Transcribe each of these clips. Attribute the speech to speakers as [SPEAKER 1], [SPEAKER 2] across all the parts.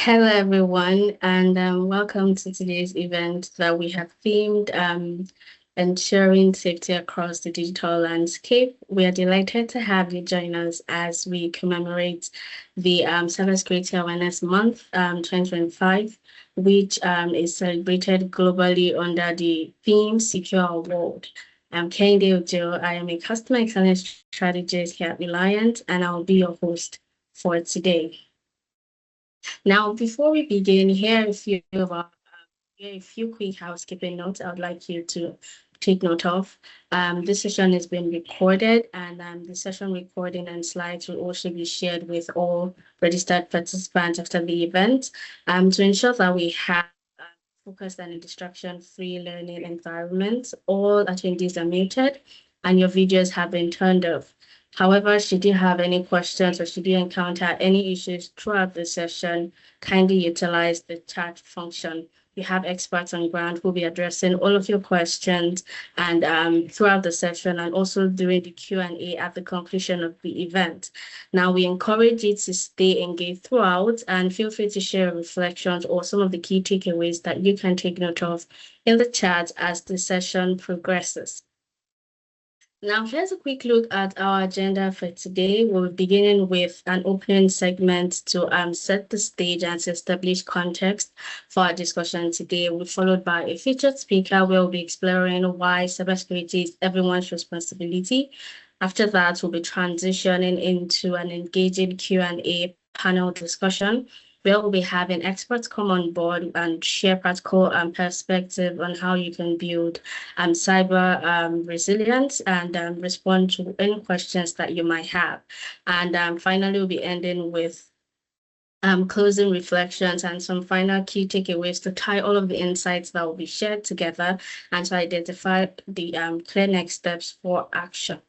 [SPEAKER 1] Hello, everyone, and welcome to today's event that we have themed ensuring safety across the digital landscape. We are delighted to have you join us as we commemorate the Cybersecurity Awareness Month 2025, which is celebrated globally under the theme Secure World. I'm Kende Ojo. I am a customer excellence strategist here at Reliant, and I'll be your host for today. Now, before we begin, here are a few quick housekeeping notes I would like you to take note of. This session is being recorded, and the session recording and slides will also be shared with all registered participants after the event to ensure that we have focused and distraction-free learning environment. All attendees are muted, and your videos have been turned off. However, should you have any questions or should you encounter any issues throughout the session, kindly utilize the chat function. We have experts on ground who will be addressing all of your questions and throughout the session and also during the Q&A at the conclusion of the event. Now, we encourage you to stay engaged throughout and feel free to share reflections or some of the key takeaways that you can take note of in the chat as the session progresses. Now, here's a quick look at our agenda for today. We'll be beginning with an opening segment to set the stage and to establish context for our discussion today. We'll be followed by a featured speaker where we'll be exploring why cybersecurity is everyone's responsibility. After that, we'll be transitioning into an engaging Q&A panel discussion where we'll be having experts come on board and share practical perspective on how you can build cyber resilience and respond to any questions that you might have. And finally, we'll be ending with closing reflections and some final key takeaways to tie all of the insights that will be shared together and to identify the clear next steps for action.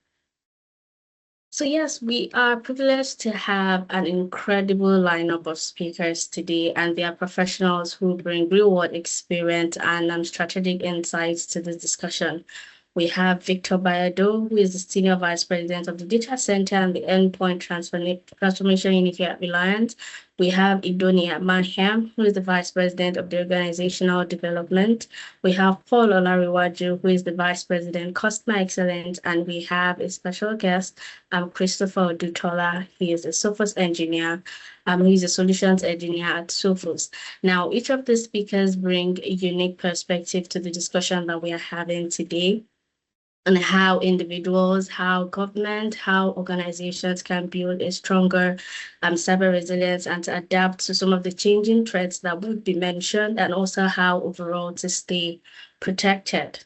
[SPEAKER 1] So yes, we are privileged to have an incredible lineup of speakers today, and they are professionals who bring real-world experience and strategic insights to this discussion. We have Victor Bayado, who is the Senior Vice President of the Data Center and the Endpoint Transformation Unit here at Reliant. We have Idonia Mahem, who is the Vice President of the Organizational Development. We have Paul Olariwaju, who is the Vice President, Customer Excellence, and we have a special guest, Christopher Odutola. He is a Sophos engineer. He's a solutions engineer at Sophos. Now, each of the speakers bring a unique perspective to the discussion that we are having today, and how individuals, how government, how organizations can build a stronger cyber resilience and to adapt to some of the changing threats that would be mentioned, and also how overall to stay protected.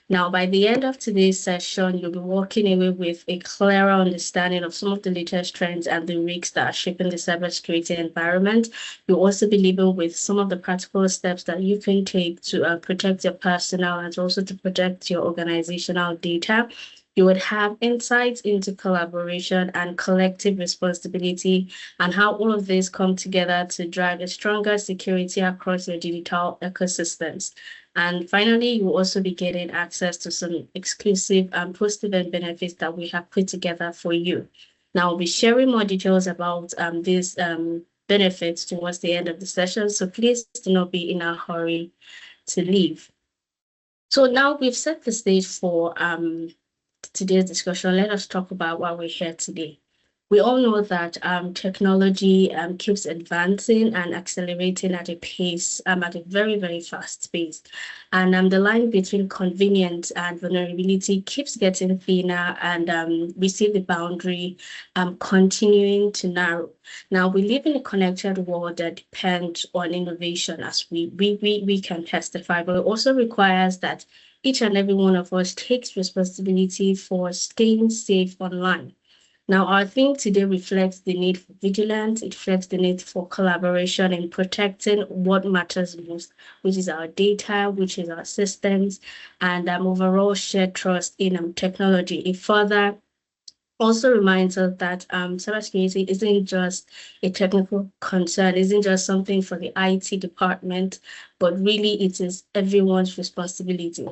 [SPEAKER 1] Now, by the end of today's session, you'll be walking away with a clearer understanding of some of the latest trends and the risks that are shaping the cybersecurity environment. You'll also be leaving with some of the practical steps that you can take to protect your personnel and also to protect your organizational data. You would have insights into collaboration and collective responsibility and how all of this come together to drive a stronger security across your digital ecosystems. And finally, you will also be getting access to some exclusive and post-event benefits that we have put together for you. Now, I'll be sharing more details about these benefits towards the end of the session, so please do not be in a hurry to leave. So now we've set the stage for today's discussion. Let us talk about why we're here today. We all know that technology keeps advancing and accelerating at a pace, at a very, very fast pace. And the line between convenience and vulnerability keeps getting thinner, and we see the boundary continuing to narrow. Now, we live in a connected world that depends on innovation, as we can testify, but it also requires that each and every one of us takes responsibility for staying safe online. Now, our theme today reflects the need for vigilance. It reflects the need for collaboration in protecting what matters most, which is our data, which is our systems, and overall shared trust in technology. It further also reminds us that cybersecurity isn't just a technical concern, isn't just something for the IT department, but really it is everyone's responsibility.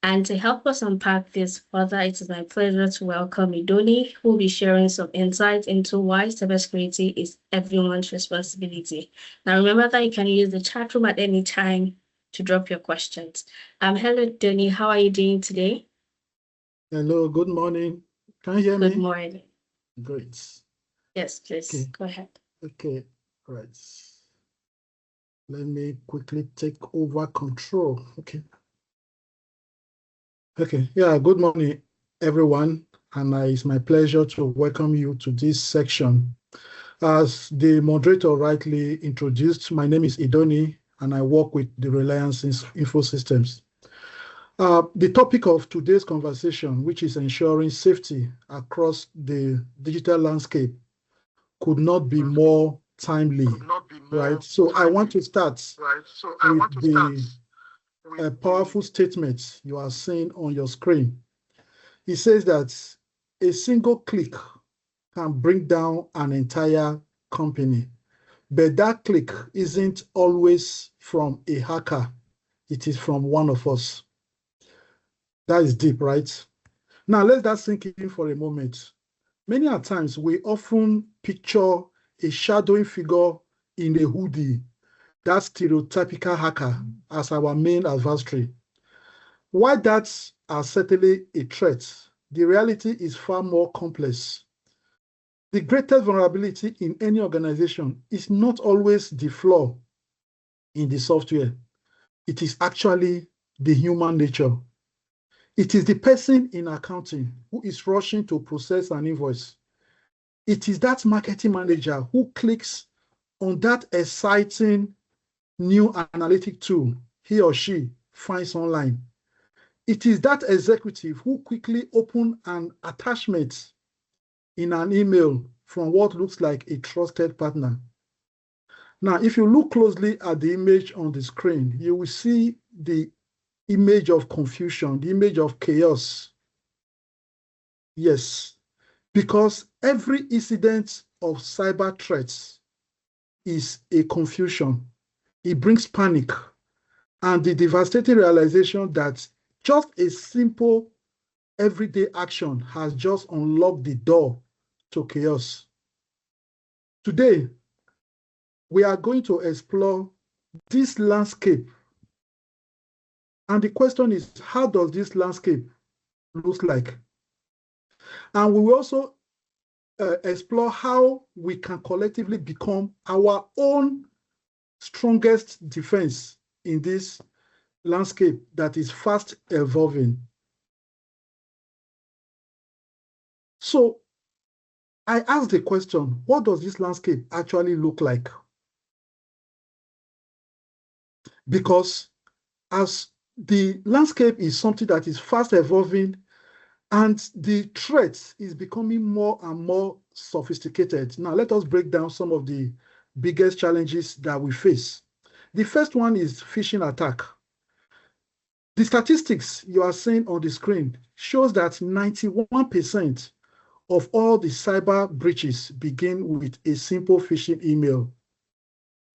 [SPEAKER 1] And to help us unpack this further, it is my pleasure to welcome Idoni, who will be sharing some insights into why cybersecurity is everyone's responsibility. Now, remember that you can use the chat room at any time to drop your questions. Hello, Idoni. How are you doing today?
[SPEAKER 2] Hello, good morning. Can you hear
[SPEAKER 1] Good
[SPEAKER 2] me?
[SPEAKER 1] morning.
[SPEAKER 2] Great.
[SPEAKER 1] Yes, please.
[SPEAKER 2] Okay,
[SPEAKER 1] Go ahead.
[SPEAKER 2] okay, right. Let me quickly take over control. Okay, yeah, good morning, everyone. And it's my pleasure to welcome you to this section. As the moderator rightly introduced, my name is Idoni, and I work with the Reliance Info Systems. The topic of today's conversation, which is ensuring safety across the digital landscape, could not be more timely, right? So I want to start with the powerful statement you are seeing on your screen. It says that a single click can bring down an entire company, but that click isn't always from a hacker. It is from one of us. That is deep, right? Now, let that sink in for a moment. Many a times, we often picture a shadowing figure in a hoodie, that stereotypical hacker, as our main adversary. While that's certainly a threat, the reality is far more complex. The greatest vulnerability in any organization is not always the flaw in the software. It is actually the human nature. It is the person in accounting who is rushing to process an invoice. It is that marketing manager who clicks on that exciting new analytic tool he or she finds online. It is that executive who quickly opens an attachment in an email from what looks like a trusted partner. Now, if you look closely at the image on the screen, you will see the image of confusion, the image of chaos. Yes, because every incident of cyber threats is a confusion. It brings panic and the devastating realization that just a simple everyday action has just unlocked the door to chaos. Today, we are going to explore this landscape. And the question is, how does this landscape look like? And we will also explore how we can collectively become our own strongest defense in this landscape that is fast evolving. So I asked the question, what does this landscape actually look like? Because as the landscape is something that is fast evolving and the threat is becoming more and more sophisticated. Now, let us break down some of the biggest challenges that we face. The first one is phishing attack. The statistics you are seeing on the screen shows that 91% of all the cyber breaches begin with a simple phishing email.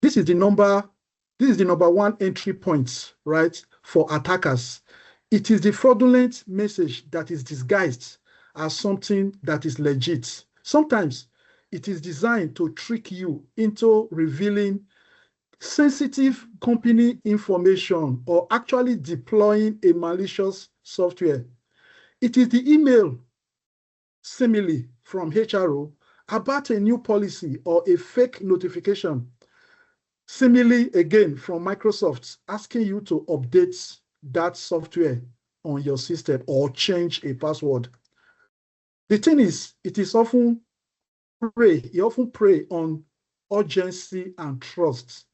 [SPEAKER 2] This is the number one entry point, right, for attackers. It is the fraudulent message that is disguised as something that is legit. Sometimes it is designed to trick you into revealing sensitive company information or actually deploying a malicious software. It is the email simile from HRO about a new policy or a fake notification. Simile again from Microsoft asking you to update that software on your system or change a password. The thing is, it often prey on urgency and trust,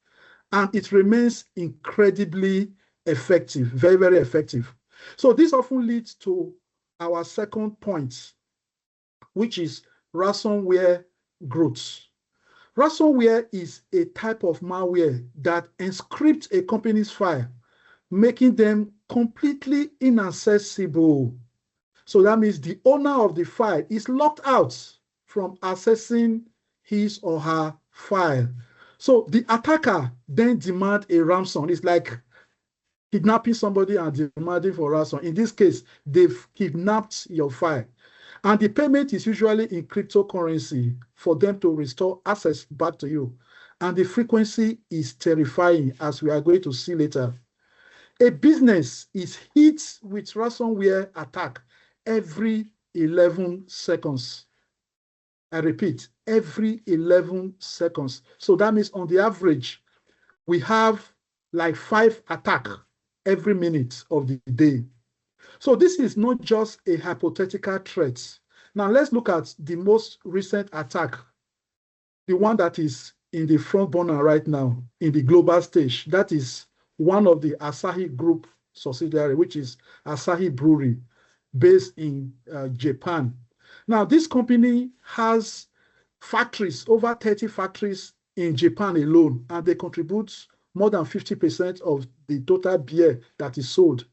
[SPEAKER 2] and it remains incredibly effective, very, very effective. So this often leads to our second point, which is ransomware growth. Ransomware is a type of malware that encrypts a company's file, making them completely inaccessible. So that means the owner of the file is locked out from accessing his or her file. So the attacker then demands a ransom. It's like kidnapping somebody and demanding for ransom. In this case, they've kidnapped your file. And the payment is usually in cryptocurrency for them to restore access back to you. And the frequency is terrifying, as we are going to see later. A business is hit with ransomware attack every 11 seconds. I repeat, every 11 seconds. So that means on the average, we have like 5 attacks every minute of the day. So this is not just a hypothetical threat. Now let's look at the most recent attack, the one that is in the front burner right now in the global stage. That is one of the Asahi Group subsidiary, which is Asahi Brewery, based in Japan. Now, this company has factories, over 30 factories in Japan alone, and they contribute more than 50% of the total beer that is sold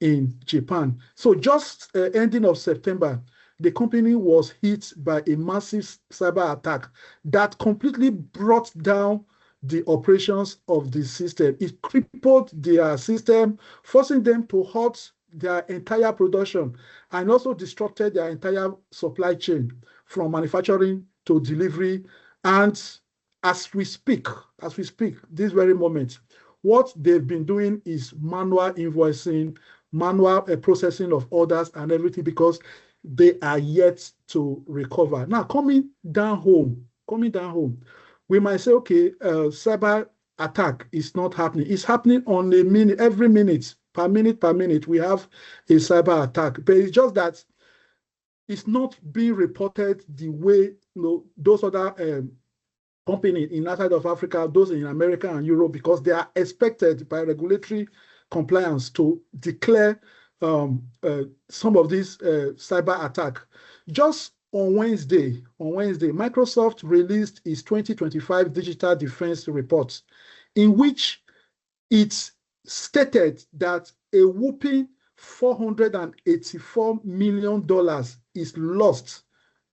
[SPEAKER 2] in Japan. So just ending of September, the company was hit by a massive cyber attack that completely brought down the operations of the system. It crippled their system, forcing them to halt their entire production and also disrupted their entire supply chain from manufacturing to delivery. And as we speak, this very moment, what they've been doing is manual invoicing, manual processing of orders and everything, because they are yet to recover. Now, coming down home, we might say, okay, cyber attack is not happening. It's happening on a minute, every minute, per minute, we have a cyber attack. But it's just that it's not being reported the way those other companies in outside of Africa, those in America and Europe, because they are expected by regulatory compliance to declare some of these cyber attack. Just on Wednesday, Microsoft released its 2025 Digital Defense Report, in which it stated that a whopping $484 million is lost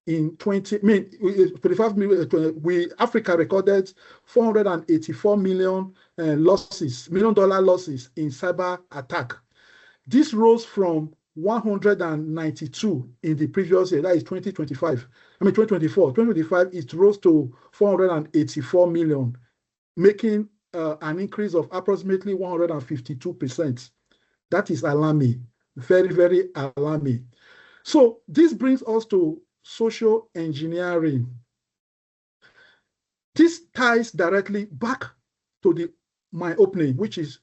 [SPEAKER 2] in 25 million. Africa recorded 484 million million dollar losses in cyber attack. This rose from 192 in the previous year, that is 2025. 2024. 2025, it rose to 484 million, making an increase of approximately 152%. That is alarming, very, very alarming. So this brings us to social engineering. This ties directly back to my opening, which is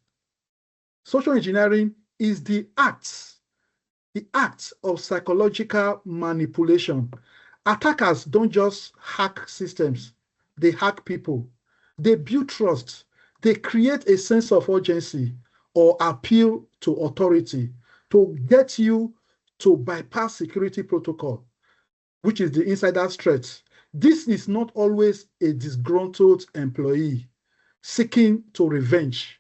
[SPEAKER 2] social engineering is the act of psychological manipulation. Attackers don't just hack systems, they hack people. They build trust. They create a sense of urgency or appeal to authority to get you to bypass security protocol, which is the insider's threat. This is not always a disgruntled employee seeking to revenge.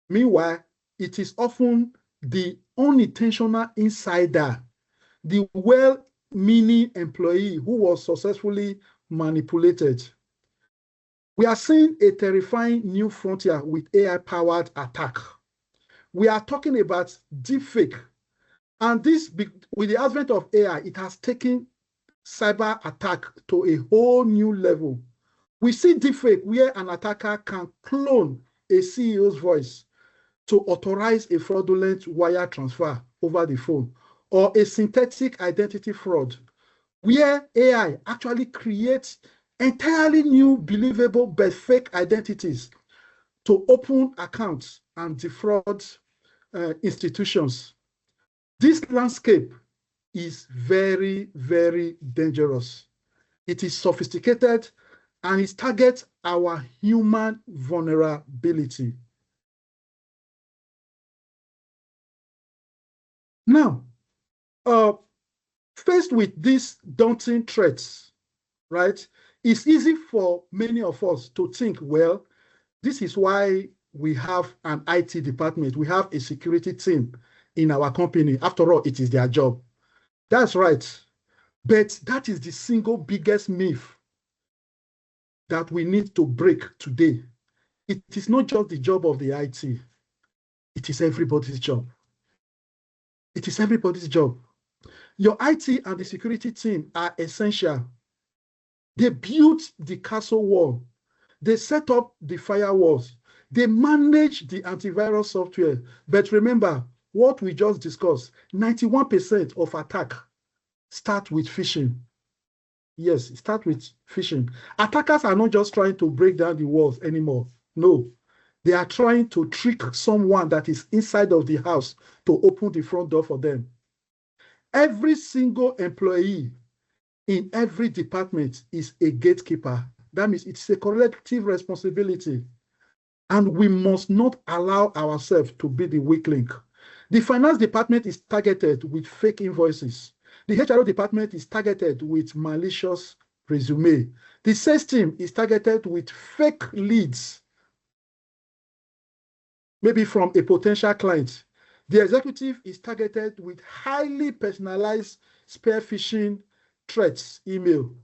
[SPEAKER 2] Meanwhile, it is often the unintentional insider, the well-meaning employee who was successfully manipulated. We are seeing a terrifying new frontier with AI-powered attack. We are talking about deepfake. And this, with the advent of AI, it has taken cyber attack to a whole new level. We see deepfake where an attacker can clone a CEO's voice to authorize a fraudulent wire transfer over the phone, or a synthetic identity fraud where AI actually creates entirely new, believable, but fake identities to open accounts and defraud institutions. This landscape is very, very dangerous. It is sophisticated and it targets our human vulnerability. Now, faced with these daunting threats, right, it's easy for many of us to think, well, this is why we have an IT department. We have a security team in our company. After all, it is their job. That's right. But that is the single biggest myth that we need to break today. It is not just the job of the IT. It it is everybody's job. It is everybody's job. Your IT and the security team are essential. They built the castle wall. They set up the firewalls. They manage the antivirus software. But remember what we just discussed, 91% of attack start with phishing. Yes, start with phishing. Attackers are not just trying to break down the walls anymore. No, they are trying to trick someone that is inside of the house to open the front door for them. Every single employee in every department is a gatekeeper. That means it's a collective responsibility. And we must not allow ourselves to be the weak link. The finance department is targeted with fake invoices. The HRO department is targeted with malicious resume. The sales team is targeted with fake leads, maybe from a potential client. The executive is targeted with highly personalized spear phishing threats email.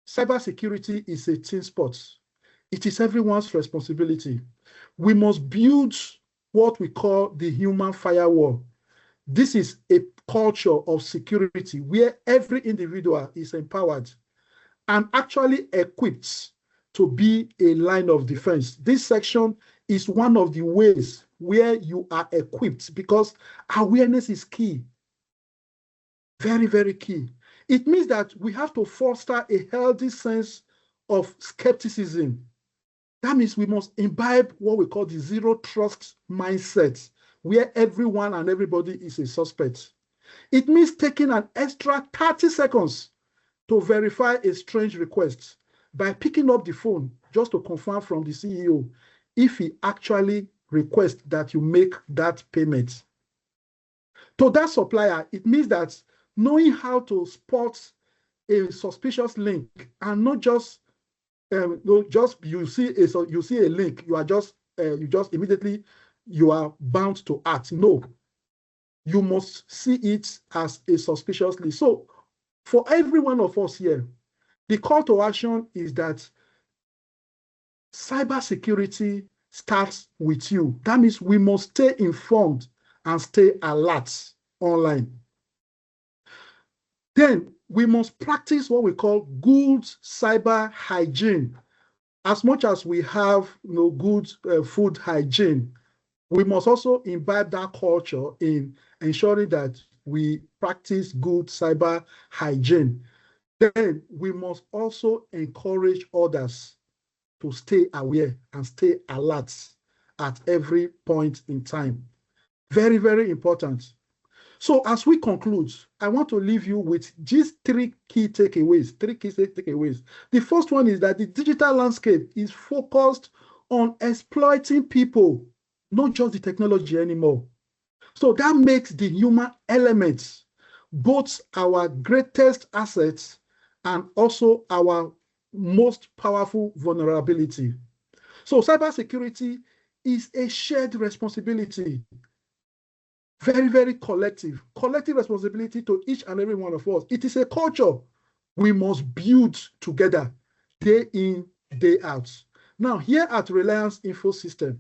[SPEAKER 2] Cybersecurity is a team sport. It is everyone's responsibility. We must build what we call the human firewall. This is a culture of security where every individual is empowered and actually equipped to be a line of defense. This section is one of the ways where you are equipped because awareness is key. Very, very key. It means that we have to foster a healthy sense of skepticism. That means we must imbibe what we call the zero trust mindset, where everyone and everybody is a suspect. It means taking an extra 30 seconds to verify a strange request by picking up the phone just to confirm from the CEO if he actually requests that you make that payment. To that supplier, it means that knowing how to spot a suspicious link and not just you see a link, you just immediately you are bound to act. No, you must see it as a suspicious link. So for every one of us here, the call to action is that cybersecurity starts with you. That means we must stay informed and stay alert online. Then we must practice what we call good cyber hygiene. As much as we have good food hygiene, we must also imbibe that culture in ensuring that we practice good cyber hygiene. Then we must also encourage others to stay aware and stay alert at every point in time. Very, very important. So as we conclude, I want to leave you with these three key takeaways. The first one is that the digital landscape is focused on exploiting people, not just the technology anymore. So that makes the human elements both our greatest assets and also our most powerful vulnerability. So cybersecurity is a shared responsibility. Very, very collective responsibility to each and every one of us. It is a culture we must build together, day in, day out. Now, here at Reliance Info System,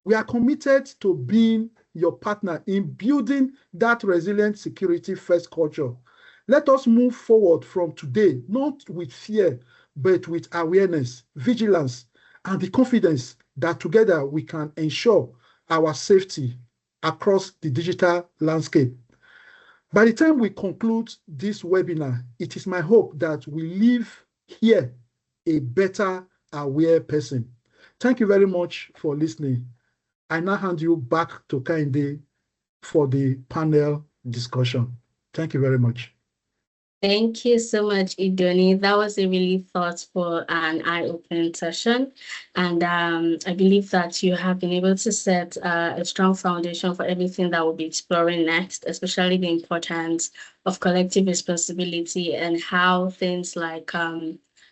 [SPEAKER 2] we are committed to being your partner in building that resilient security first culture. Let us move forward from today, not with fear, but with awareness, vigilance, and the confidence that together we can ensure our safety across the digital landscape. By the time we conclude this webinar, it is my hope that we leave here a better aware person. Thank you very much for listening. I now hand you back to Kainde for the panel discussion. Thank you very much.
[SPEAKER 1] Thank you so much, Idoni. That was a really thoughtful and eye-opening session. And I believe that you have been able to set a strong foundation for everything that we'll be exploring next, especially the importance of collective responsibility and how things like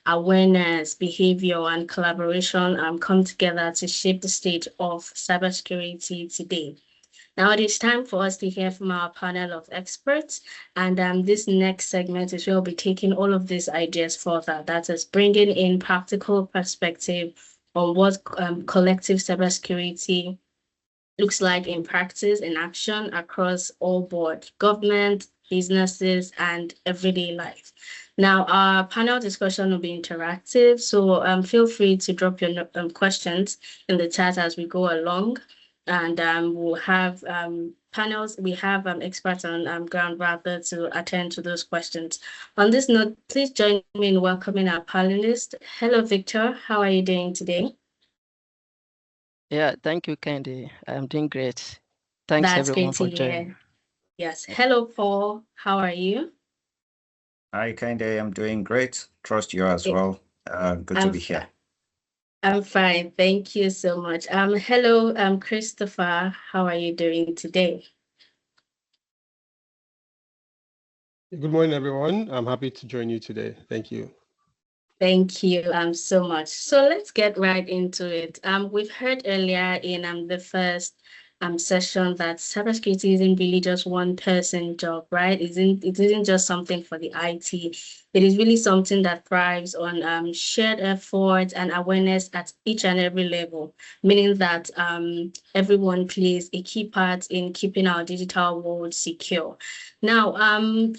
[SPEAKER 1] awareness, behavior, and collaboration come together to shape the state of cybersecurity today. Now it is time for us to hear from our panel of experts. And this next segment is where we'll be taking all of these ideas further. That is bringing in practical perspective on what collective cybersecurity looks like in practice, in action across all board, government, businesses, and everyday life. Now, our panel discussion will be interactive, so feel free to drop your questions in the chat as we go along. And we'll have panels, we have experts on ground rather to attend to those questions. On this note, please join me in welcoming our panelists. Hello, Victor. How are you doing today?
[SPEAKER 3] Yeah, thank you, Candy. I'm doing great. Thanks
[SPEAKER 1] That's
[SPEAKER 3] everyone
[SPEAKER 1] great to
[SPEAKER 3] for joining.
[SPEAKER 1] hear. Yes. Hello, Paul. How are you?
[SPEAKER 4] Hi, Kinde. I'm doing great. Trust you as
[SPEAKER 1] Yeah,
[SPEAKER 4] well. Good to
[SPEAKER 1] I'm
[SPEAKER 4] be here.
[SPEAKER 1] I'm fine. Thank you so much. Hello, Christopher. How are you doing today?
[SPEAKER 5] Good morning, everyone. I'm happy to join you today. Thank you.
[SPEAKER 1] Thank you so much. So let's get right into it. We've heard earlier in the first session that cybersecurity isn't really just one person job, right? It isn't just something for the IT. It is really something that thrives on shared effort and awareness at each and every level, meaning that everyone plays a key part in keeping our digital world secure. Now,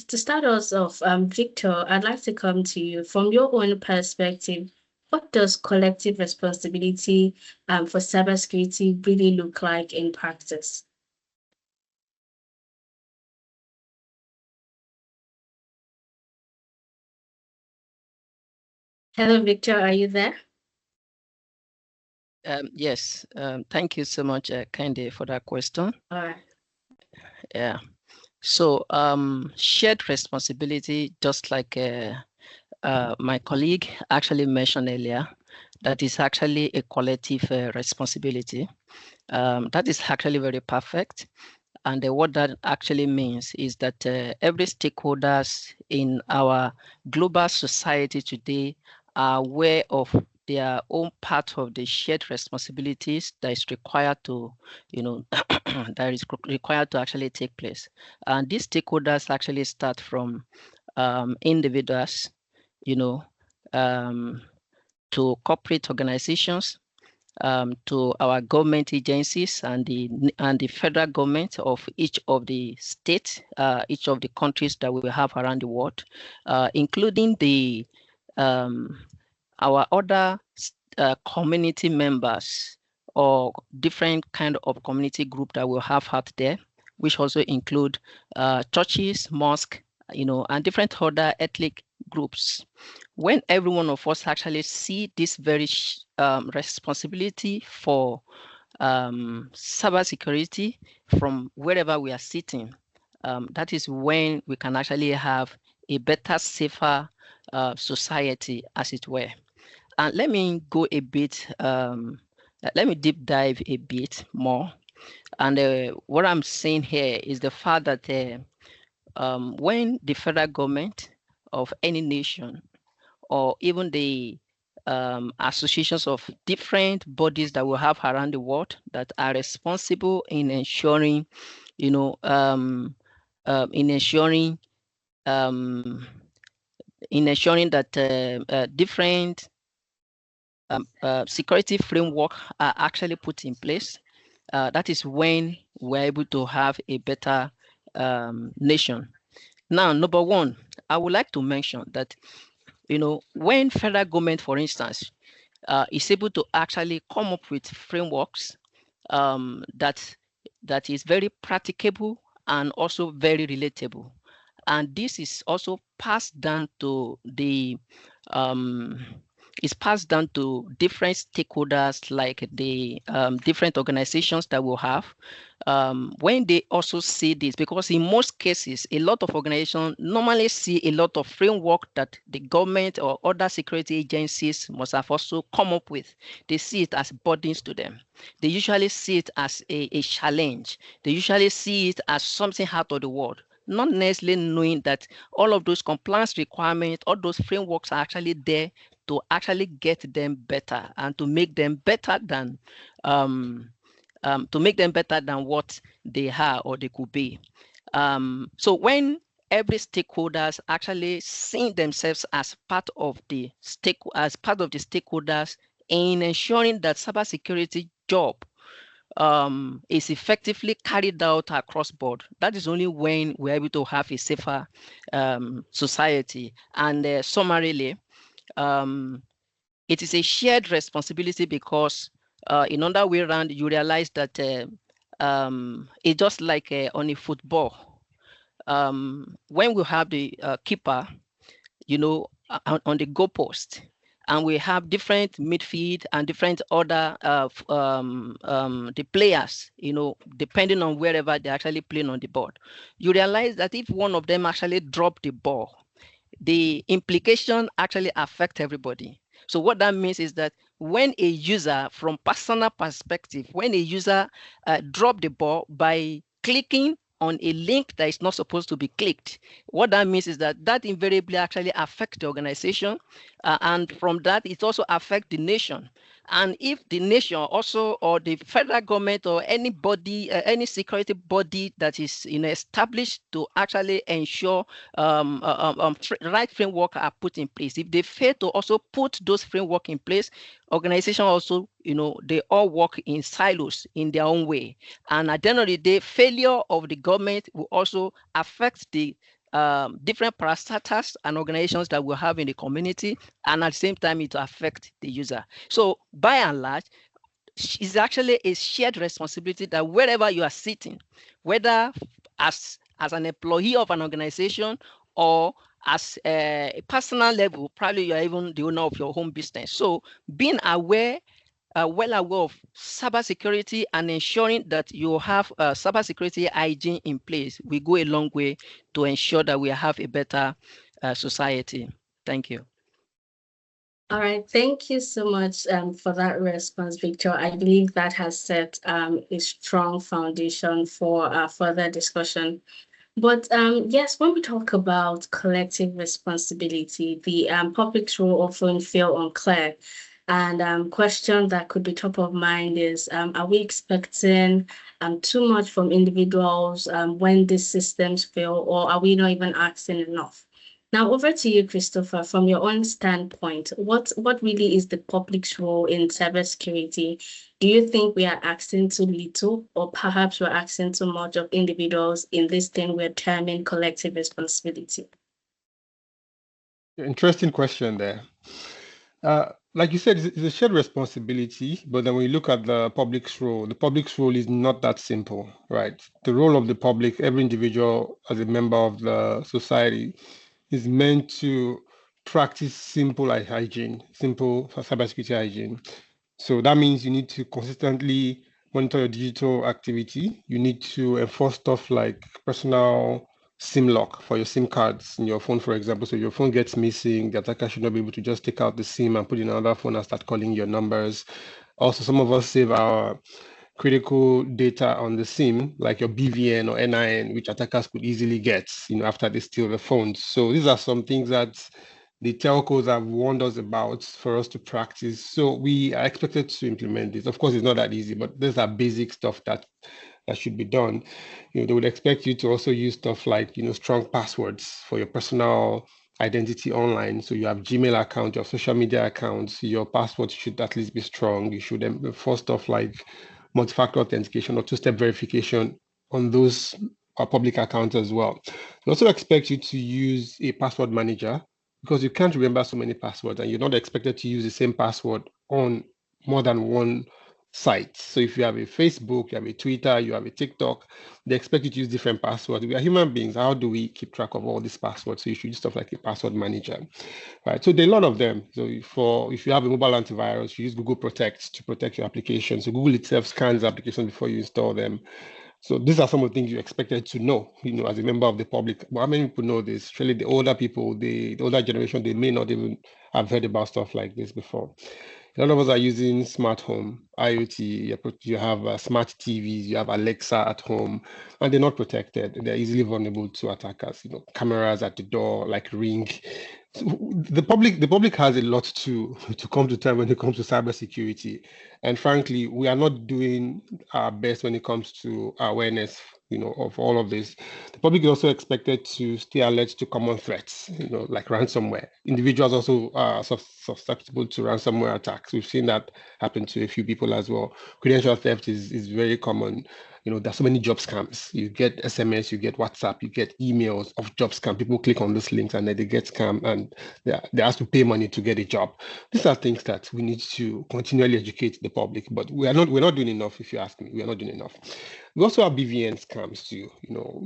[SPEAKER 1] to start us off, Victor, I'd like to come to you. From your own perspective, what does collective responsibility for cybersecurity really look like in practice? Hello, Victor, are you there?
[SPEAKER 3] Yes, thank you so much, Candy, for that question.
[SPEAKER 1] All right.
[SPEAKER 3] Yeah. So, shared responsibility, just like my colleague actually mentioned earlier, that is actually a collective responsibility. That is actually very perfect. And what that actually means is that every stakeholders in our global society today are aware of their own part of the shared responsibilities that is required to, that is required to actually take place. And these stakeholders actually start from individuals, to corporate organizations, to our government agencies and the federal government of each of the states, each of the countries that we have around the world, including the our other community members or different kind of community group that we have out there, which also include churches, mosques, and different other ethnic groups. When every one of us actually see this very responsibility for cybersecurity from wherever we are sitting, that is when we can actually have a better, safer society, as it were. And let me go a bit, let me deep dive a bit more. And what I'm saying here is the fact that when the federal government of any nation or even the associations of different bodies that we have around the world that are responsible in ensuring, in ensuring that different security framework are actually put in place. That is when we're able to have a better nation. Now, number one, I would like to mention that when federal government, for instance, is able to actually come up with frameworks that is very practicable and also very relatable, and this is also passed down to the is passed down to different stakeholders, like the different organizations that will have, when they also see this, because in most cases, a lot of organizations normally see a lot of framework that the government or other security agencies must have also come up with. They see it as burdens to them. They usually see it as a challenge. They usually see it as something out of the world, not necessarily knowing that all of those compliance requirements, all those frameworks are actually there to actually get them better and to make them better than what they are or they could be. So when every stakeholders actually seeing themselves as part of the stakeholders in ensuring that cybersecurity job is effectively carried out across board, that is only when we're able to have a safer society. And summarily, it is a shared responsibility because in another way around, you realize that it's just like on a football. When we have the keeper, on the goalpost, and we have different midfield and different other the players, depending on wherever they're actually playing on the board, you realize that if one of them actually drop the ball, the implication actually affect everybody. So what that means is that when a user, from personal perspective, when a user drop the ball by clicking on a link that is not supposed to be clicked, what that means is that that invariably actually affects the organization, and from that it also affects the nation. And if the nation also, or the federal government, or any body, any security body that is established to actually ensure right framework are put in place, if they fail to also put those framework in place, organization also, they all work in silos in their own way. And at the end of the day, failure of the government will also affect the different parastatals and organizations that we have in the community, and at the same time it will affect the user. So by and large, it's actually a shared responsibility that wherever you are sitting, whether as an employee of an organization or as a personal level, probably you're even the owner of your home business. So being aware, well aware of cybersecurity and ensuring that you have cybersecurity hygiene in place will go a long way to ensure that we have a better society. Thank you.
[SPEAKER 1] All right, thank you so much for that response, Victor. I believe that has set a strong foundation for further discussion. But yes, when we talk about collective responsibility, the public role often feel unclear. And question that could be top of mind is, are we expecting too much from individuals when these systems fail, or are we not even asking enough? Now, over to you, Christopher. From your own standpoint, what really is the public's role in cybersecurity? Do you think we are asking too little, or perhaps we're asking too much of individuals in this thing we're terming collective responsibility?
[SPEAKER 5] Interesting question there. Like you said, it's a shared responsibility, but then when you look at the public's role is not that simple, right? The role of the public, every individual as a member of the society, is meant to practice simple hygiene, simple cybersecurity hygiene. So that means you need to consistently monitor your digital activity. You need to enforce stuff like personal SIM lock for your SIM cards in your phone, for example. So your phone gets missing, the attacker should not be able to just take out the SIM and put it in another phone and start calling your numbers. Also, some of us save our critical data on the SIM, like your BVN or NIN, which attackers could easily get, after they steal the phones. So these are some things that the telcos have warned us about for us to practice. So we are expected to implement this. Of course, it's not that easy, but these are basic stuff that should be done. They would expect you to also use stuff like, strong passwords for your personal identity online. So you have Gmail account, your social media accounts, your password should at least be strong. You should enforce stuff like multi-factor authentication or two-step verification on those public accounts as well. They also expect you to use a password manager because you can't remember so many passwords and you're not expected to use the same password on more than one site. So if you have a Facebook, you have a Twitter, you have a TikTok, they expect you to use different passwords. We are human beings. How do we keep track of all these passwords? So you should use stuff like a password manager, right? So there are a lot of them. So if you have a mobile antivirus, you use Google Protect to protect your application. So Google itself scans the application before you install them. So these are some of the things you're expected to know, as a member of the public. But how many people know this? Actually, the older people, the older generation, they may not even have heard about stuff like this before. A lot of us are using smart home, IoT, you have smart TVs, you have Alexa at home, and they're not protected. They're easily vulnerable to attackers, cameras at the door, like Ring. So the public has a lot to come to terms when it comes to cybersecurity. And frankly, we are not doing our best when it comes to awareness, of all of this. The public is also expected to stay alert to common threats, like ransomware. Individuals also are susceptible to ransomware attacks. We've seen that happen to a few people people as well. Credential theft is very common. There's so many job scams. You get SMS, you get WhatsApp, you get emails of job scam. People click on these links and then they get scammed and they have to pay money to get a job. These are things that we need to continually educate the public, but we're not doing enough. If you ask me, we are not doing enough. We also have BVN scams too.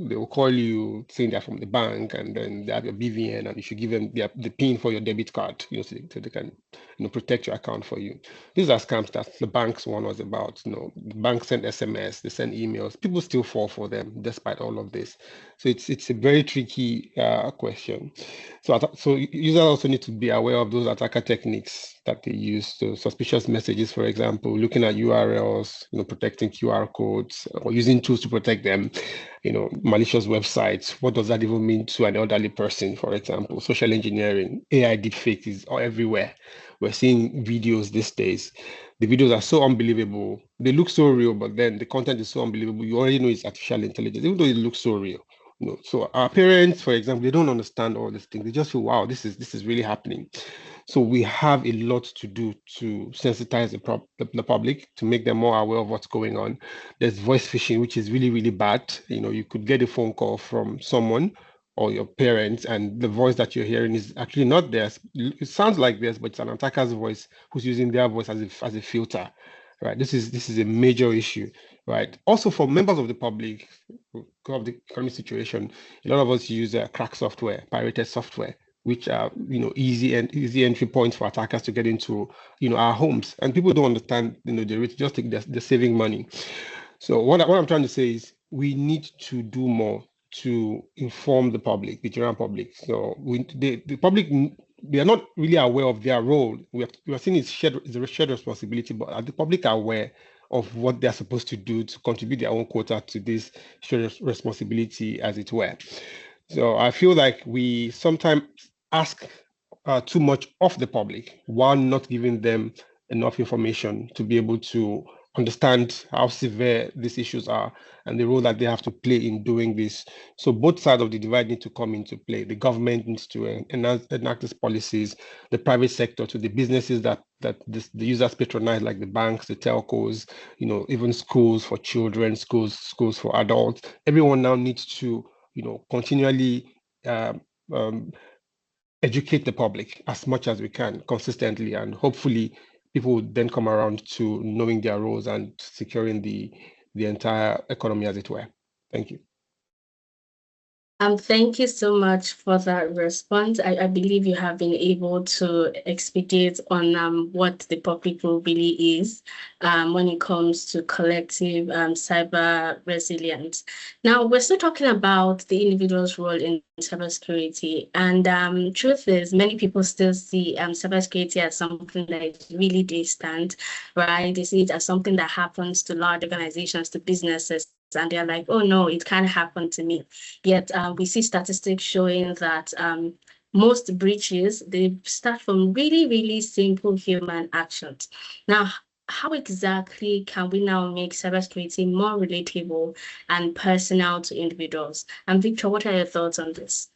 [SPEAKER 5] They will call you saying they're from the bank, and then they have your BVN, and you should give them the PIN for your debit card, so they can, protect your account for you. These are scams that the bank's one was about. The bank send SMS, they send emails. People still fall for them despite all of this. So it's a very tricky question. So users also need to be aware of those attacker techniques that they use. So suspicious messages, for example, looking at URLs, protecting QR codes, or using tools to protect them, malicious websites. What does that even mean to an elderly person, for example? Social engineering, AI deepfakes is everywhere. We're seeing videos these days. The videos are so unbelievable. They look so real, but then the content is so unbelievable. You already know it's artificial intelligence, even though it looks so real. So our parents, for example, they don't understand all these things. They just feel, wow, this is really happening. So we have a lot to do to sensitize the public, to make them more aware of what's going on. There's voice phishing, which is really, really bad. You could get a phone call from someone or your parents, and the voice that you're hearing is actually not theirs. It sounds like theirs, but it's an attacker's voice who's using their voice as a filter. Right. This is a major issue. Right. Also, for members of the public of the economic situation, a lot of us use crack software, pirated software, which are easy entry points for attackers to get into our homes. And people don't understand the risk, just think they're saving money. So what I'm trying to say is we need to do more to inform the public, the general public. So the public, they are not really aware of their role. We are seeing it's a shared responsibility, but are the public aware of what they're supposed to do to contribute their own quota to this shared responsibility, as it were? So I feel like we sometimes ask too much of the public while not giving them enough information to be able to understand how severe these issues are and the role that they have to play in doing this. So both sides of the divide need to come into play. The government needs to enact these policies, the private sector to the businesses that the users patronize, like the banks, the telcos, even schools for children, schools for adults. Everyone now needs to continually educate the public as much as we can consistently, and hopefully people would then come around to knowing their roles and securing the entire economy, as it were. Thank you.
[SPEAKER 1] Thank you so much for that response. I believe you have been able to expedite on what the public role really is when it comes to collective cyber resilience. Now, we're still talking about the individual's role in cybersecurity, and truth is, many people still see cybersecurity as something that is really distant, right? They see it as something that happens to large organizations, to businesses, and they're like, oh no, it can't happen to me. Yet we see statistics showing that most breaches, they start from really, really simple human actions. Now, how exactly can we now make cybersecurity more relatable and personal to individuals? And Victor, what are your thoughts on this?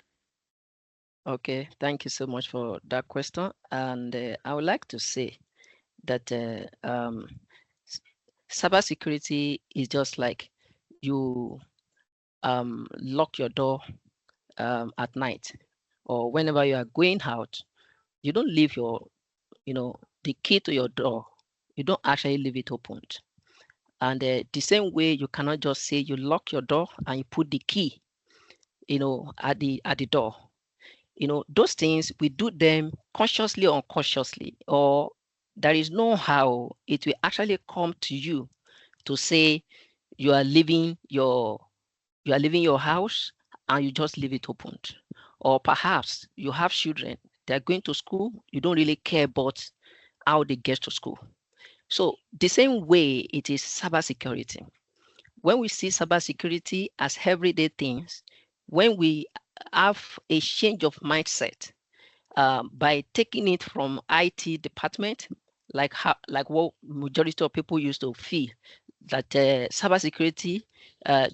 [SPEAKER 3] Okay, thank you so much for that question. And I would like to say that cybersecurity is just like you lock your door at night, or whenever you are going out, you don't leave the key to your door. You don't actually leave it opened. And the same way, you cannot just say you lock your door and you put the key, at the door. Those things, we do them consciously or unconsciously, or there is no how it will actually come to you to say you are leaving your house and you just leave it opened. Or perhaps you have children, they're going to school, you don't really care about how they get to school. So the same way it is cybersecurity. When we see cybersecurity as everyday things, when we have a change of mindset by taking it from IT department, like what majority of people used to feel, that cybersecurity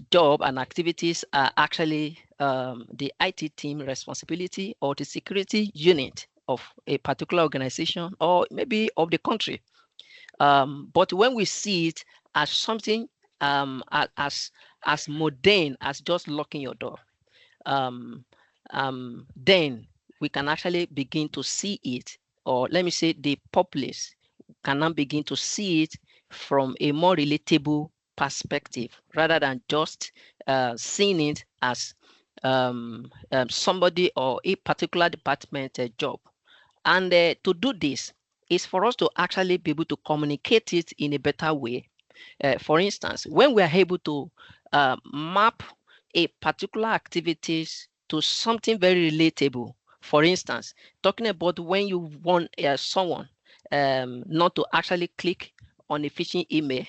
[SPEAKER 3] job and activities are actually the IT team responsibility or the security unit of a particular organization or maybe of the country. But when we see it as something as mundane as just locking your door, then we can actually begin to see it, or let me say the populace can now begin to see it from a more relatable perspective, rather than just seeing it as somebody or a particular department job. And to do this is for us to actually be able to communicate it in a better way. For instance, when we are able to map a particular activities to something very relatable. For instance, talking about when you want someone not to actually click on a phishing email,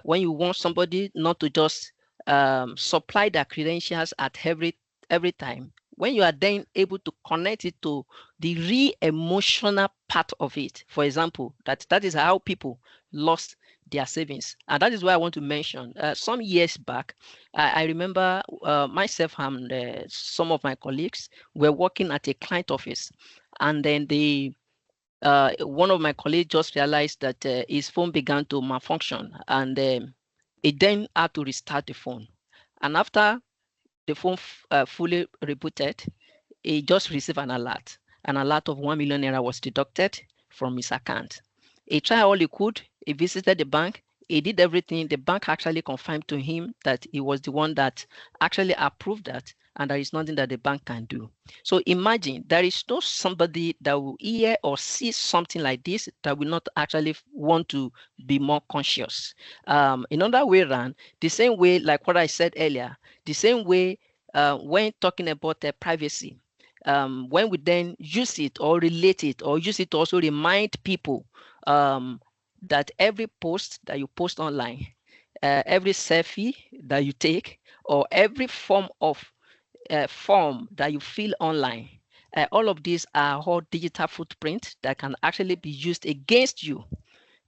[SPEAKER 3] when you want somebody not to just supply their credentials at every time, when you are then able to connect it to the real emotional part of it. For example, that is how people lost their savings. And that is why I want to mention some years back, I remember myself and some of my colleagues were working at a client office, and then one of my colleagues just realized that his phone began to malfunction, and it then had to restart the phone. And after the phone fully rebooted, he just received an alert. An alert of 1 million naira was deducted from his account. He tried all he could. He visited the bank. He did everything. The bank actually confirmed to him that he was the one that actually approved that, and there is nothing that the bank can do. So imagine there is no somebody that will hear or see something like this that will not actually want to be more conscious. In other way around, the same way, like what I said earlier, the same way when talking about privacy, when we then use it or relate it or use it to also remind people that every post that you post online, every selfie that you take, or every form of form that you fill online, all of these are all digital footprints that can actually be used against you,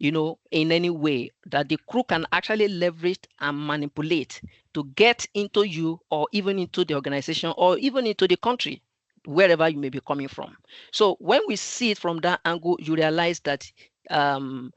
[SPEAKER 3] in any way, that the crew can actually leverage and manipulate to get into you, or even into the organization, or even into the country, wherever you may be coming from. So when we see it from that angle, you realize that the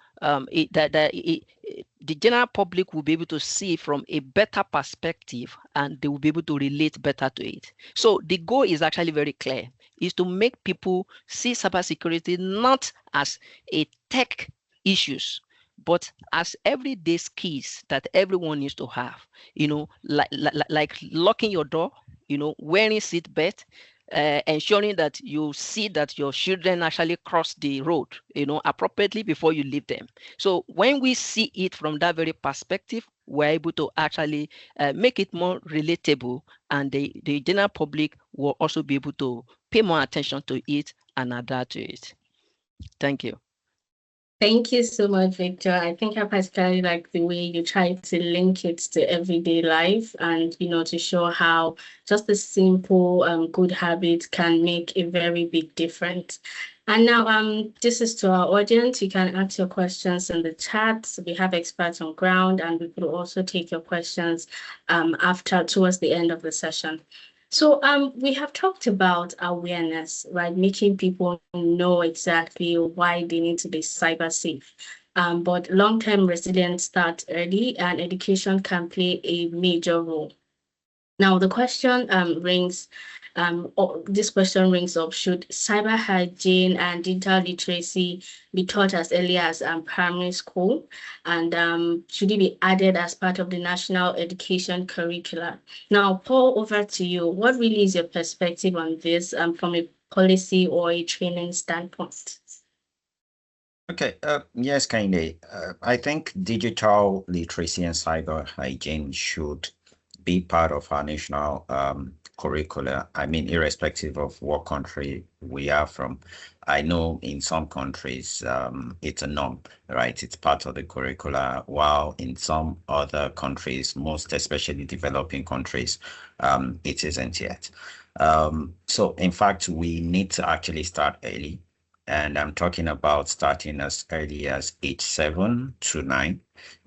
[SPEAKER 3] general public will be able to see it from a better perspective, and they will be able to relate better to it. So the goal is actually very clear, is to make people see cybersecurity not as a tech issues, but as everyday skills that everyone needs to have, like locking your door, wearing seatbelt, ensuring that you see that your children actually cross the road, appropriately before you leave them. So when we see it from that very perspective, we're able to actually make it more relatable, and the general public will also be able to pay more attention to it and adapt to it. Thank you.
[SPEAKER 1] Thank you so much, Victor. I think I particularly like the way you try to link it to everyday life, and, to show how just a simple good habit can make a very big difference. And now this is to our audience. You can ask your questions in the chat. We have experts on ground, and we could also take your questions towards the end of the session. So we have talked about awareness, right? Making people know exactly why they need to be cyber safe. But long-term resilience starts early, and education can play a major role. Now, the question this question rings up: should cyber hygiene and digital literacy be taught as early as primary school? And should it be added as part of the national education curricula? Now, Paul, over to you. What really is your perspective on this from a policy or a training standpoint?
[SPEAKER 4] Okay, yes, Kainde. I think digital literacy and cyber hygiene should be part of our national curricula. I mean, irrespective of what country we are from. I know in some countries it's a norm, right? It's part of the curricula, while in some other countries, most especially developing countries, it isn't yet. So in fact, we need to actually start early. And I'm talking about starting as early as age 7 to 9.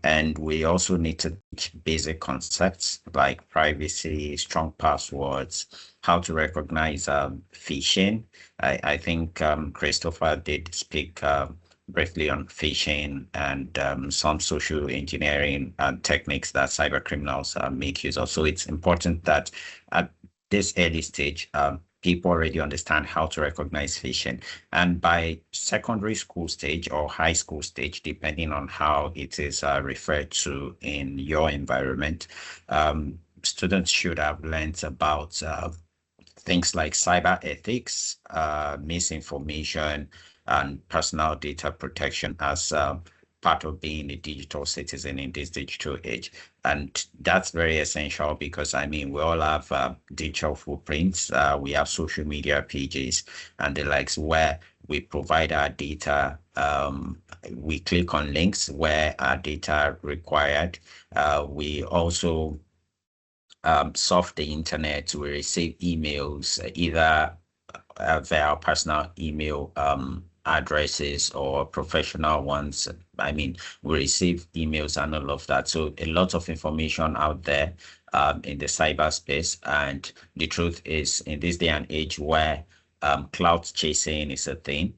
[SPEAKER 4] And we also need to teach basic concepts like privacy, strong passwords, how to recognize phishing. I think Christopher did speak briefly on phishing and some social engineering and techniques that cyber criminals make use of. So it's important that at this early stage, people already understand how to recognize phishing. And by secondary school stage or high school stage, depending on how it is referred to in your environment, students should have learned about things like cyber ethics, misinformation, and personal data protection as part of being a digital citizen in this digital age. And that's very essential because, I mean, we all have digital footprints. We have social media pages and the likes where we provide our data. We click on links where our data required. We also surf the internet. We receive emails either via our personal email addresses or professional ones. I mean, we receive emails and all of that. So a lot of information out there in the cyberspace. And the truth is, in this day and age where cloud chasing is a thing,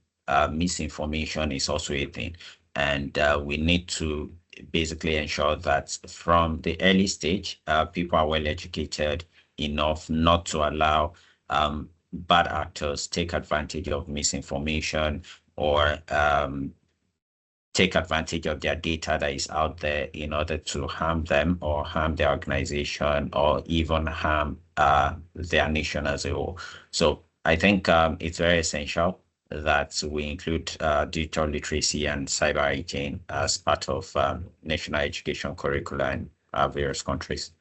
[SPEAKER 4] misinformation is also a thing. And we need to basically ensure that from the early stage, people are well educated enough not to allow bad actors take advantage of misinformation or take advantage of their data that is out there in order to harm them or harm their organization or even harm their nation as a whole. So I think it's very essential that we include digital literacy and cyber hygiene as part of national education curricula in various countries.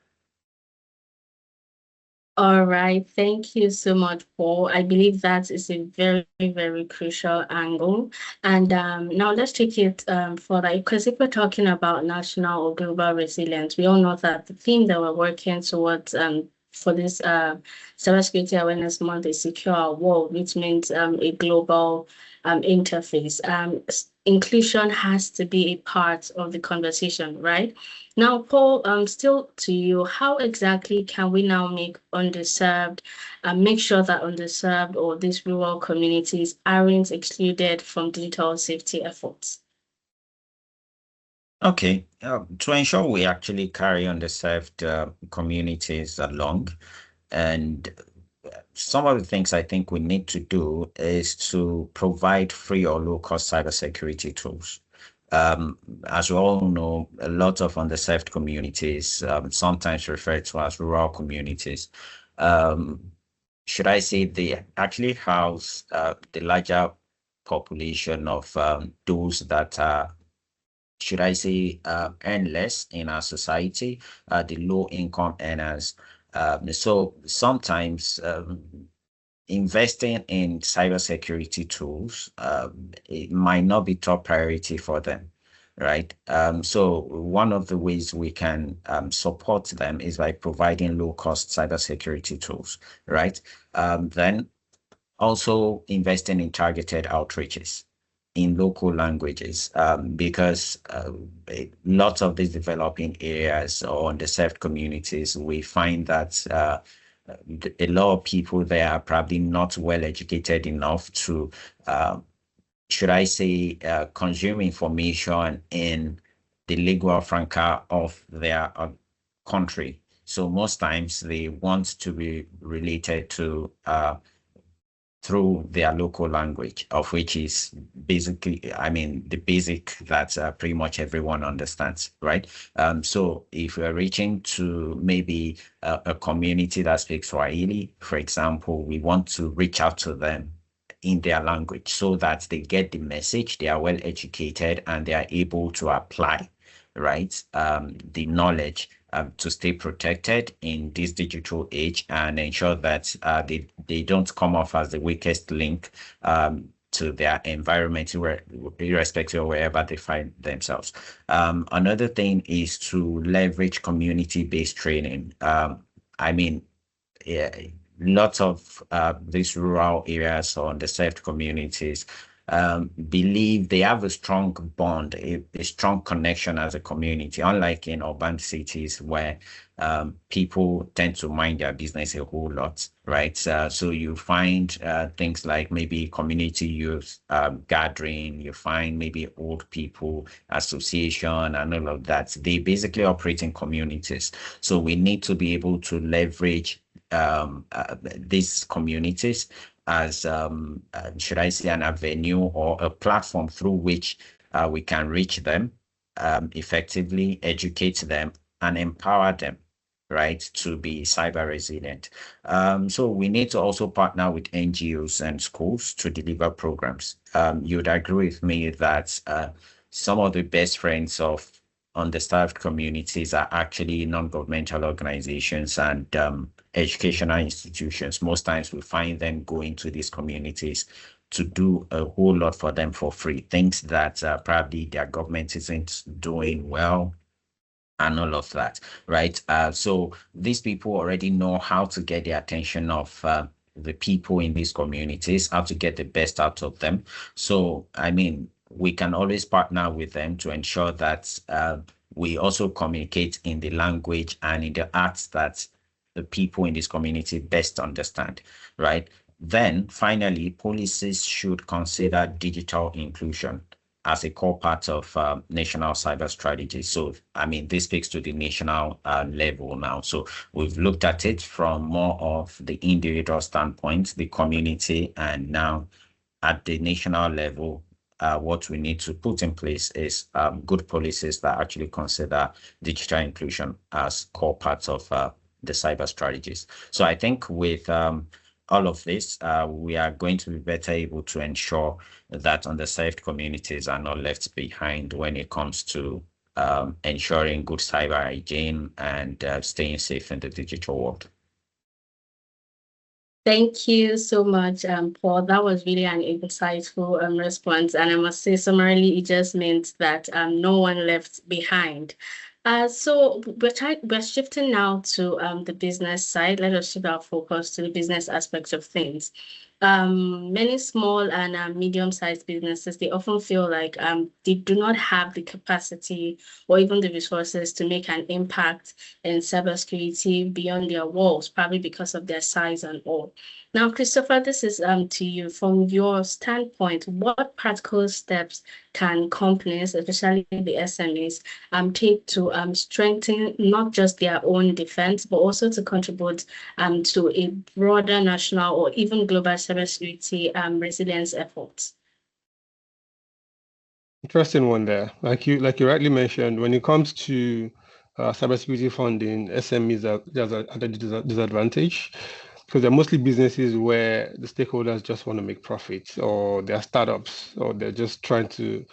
[SPEAKER 1] All right, thank you so much, Paul. I believe that is a very, very crucial angle. And now let's take it further, because if we're talking about national or global resilience, we all know that the theme that we're working towards for this Cybersecurity Awareness Month is Secure Our World, which means a global interface. Inclusion has to be a part of the conversation, right? Now, Paul, still to you, how exactly can we now make underserved, make sure that underserved or these rural communities aren't excluded from digital safety efforts?
[SPEAKER 4] Okay, to ensure we actually carry underserved communities along, and some of the things I think we need to do is to provide free or low-cost cybersecurity tools. As we all know, a lot of underserved communities, sometimes referred to as rural communities, should I say, they actually house the larger population of those that are, should I say, earn less in our society, the low income earners. So sometimes investing in cybersecurity tools, it might not be top priority for them, right? So one of the ways we can support them is by providing low-cost cybersecurity tools, right? Then also investing in targeted outreaches in local languages, because lots of these developing areas or underserved communities, we find that a lot of people there are probably not well educated enough to, should I say, consume information in the lingua franca of their country. So most times they want to be related to through their local language, of which is basically, I mean, the basic that pretty much everyone understands, right? So if we're reaching to maybe a community that speaks Swahili, for example, we want to reach out to them in their language so that they get the message, they are well educated, and they are able to apply, right, the knowledge to stay protected in this digital age and ensure that they don't come off as the weakest link to their environment, irrespective of wherever they find themselves. Another thing is to leverage community-based training. I mean, lots of these rural areas or underserved communities, believe they have a strong bond, a strong connection as a community, unlike in urban cities where people tend to mind their business a whole lot, right? So you find things like maybe community youth gathering, you find maybe old people association and all of that. They basically operate in communities. So we need to be able to leverage these communities as should I say an avenue or a platform through which we can reach them effectively, educate them and empower them, right, to be cyber resilient. So we need to also partner with NGOs and schools to deliver programs. You'd agree with me that some of the best friends of underserved communities are actually non-governmental organizations and educational institutions. Most times we find them going to these communities to do a whole lot for them for free, things that probably their government isn't doing well and all of that, right? So these people already know how to get the attention of the people in these communities, how to get the best out of them. So, I mean, we can always partner with them to ensure that we also communicate in the language and in the arts that the people in this community best understand, right? Then finally, policies should consider digital inclusion as a core part of national cyber strategy. So, I mean, this speaks to the national level now. So we've looked at it from more of the individual standpoint, the community, and now at the national level, what we need to put in place is good policies that actually consider digital inclusion as core parts of the cyber strategies. So I think with all of this, we are going to be better able to ensure that underserved communities are not left behind when it comes to ensuring good cyber hygiene and staying safe in the digital world.
[SPEAKER 1] Thank you so much, Paul. That was really an insightful response. And I must say, summarily, it just meant that no one left behind. So we're shifting now to the business side. Let us shift our focus to the business aspects of things. Many small and medium-sized businesses, they often feel like they do not have the capacity or even the resources to make an impact in cybersecurity beyond their walls, probably because of their size and all. Now, Christopher, this is to you. From your standpoint, what practical steps can companies, especially the SMEs, take to strengthen not just their own defense, but also to contribute to a broader national or even global cybersecurity resilience efforts?
[SPEAKER 5] Interesting one there. Like you rightly mentioned, when it comes to cybersecurity funding, SMEs are at a disadvantage because they're mostly businesses where the stakeholders just want to make profits, or they're startups, or they're just trying to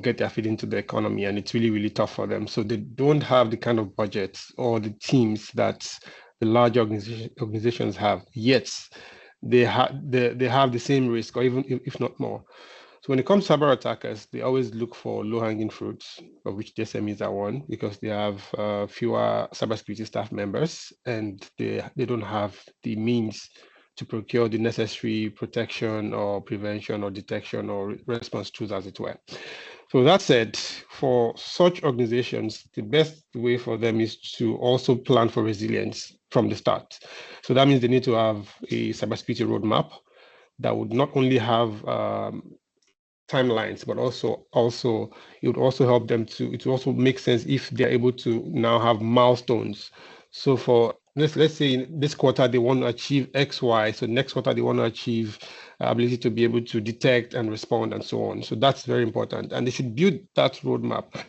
[SPEAKER 5] get their feet into the economy, and it's really, really tough for them. So they don't have the kind of budgets or the teams that the large organizations have, yet they have the same risk, or even if not more. So when it comes to cyber attackers, they always look for low-hanging fruits, of which the SMEs are one, because they have fewer cybersecurity staff members, and they don't have the means to procure the necessary protection or prevention or detection or response tools, as it were. So that said, for such organizations, the best way for them is to also plan for resilience from the start. So that means they need to have a cybersecurity roadmap that would not only have timelines, but also it would also help them to, it would also make sense if they're able to now have milestones. So for let's say in this quarter they want to achieve XY, so next quarter they want to achieve ability to be able to detect and respond and so on. So that's very important, and they should build that roadmap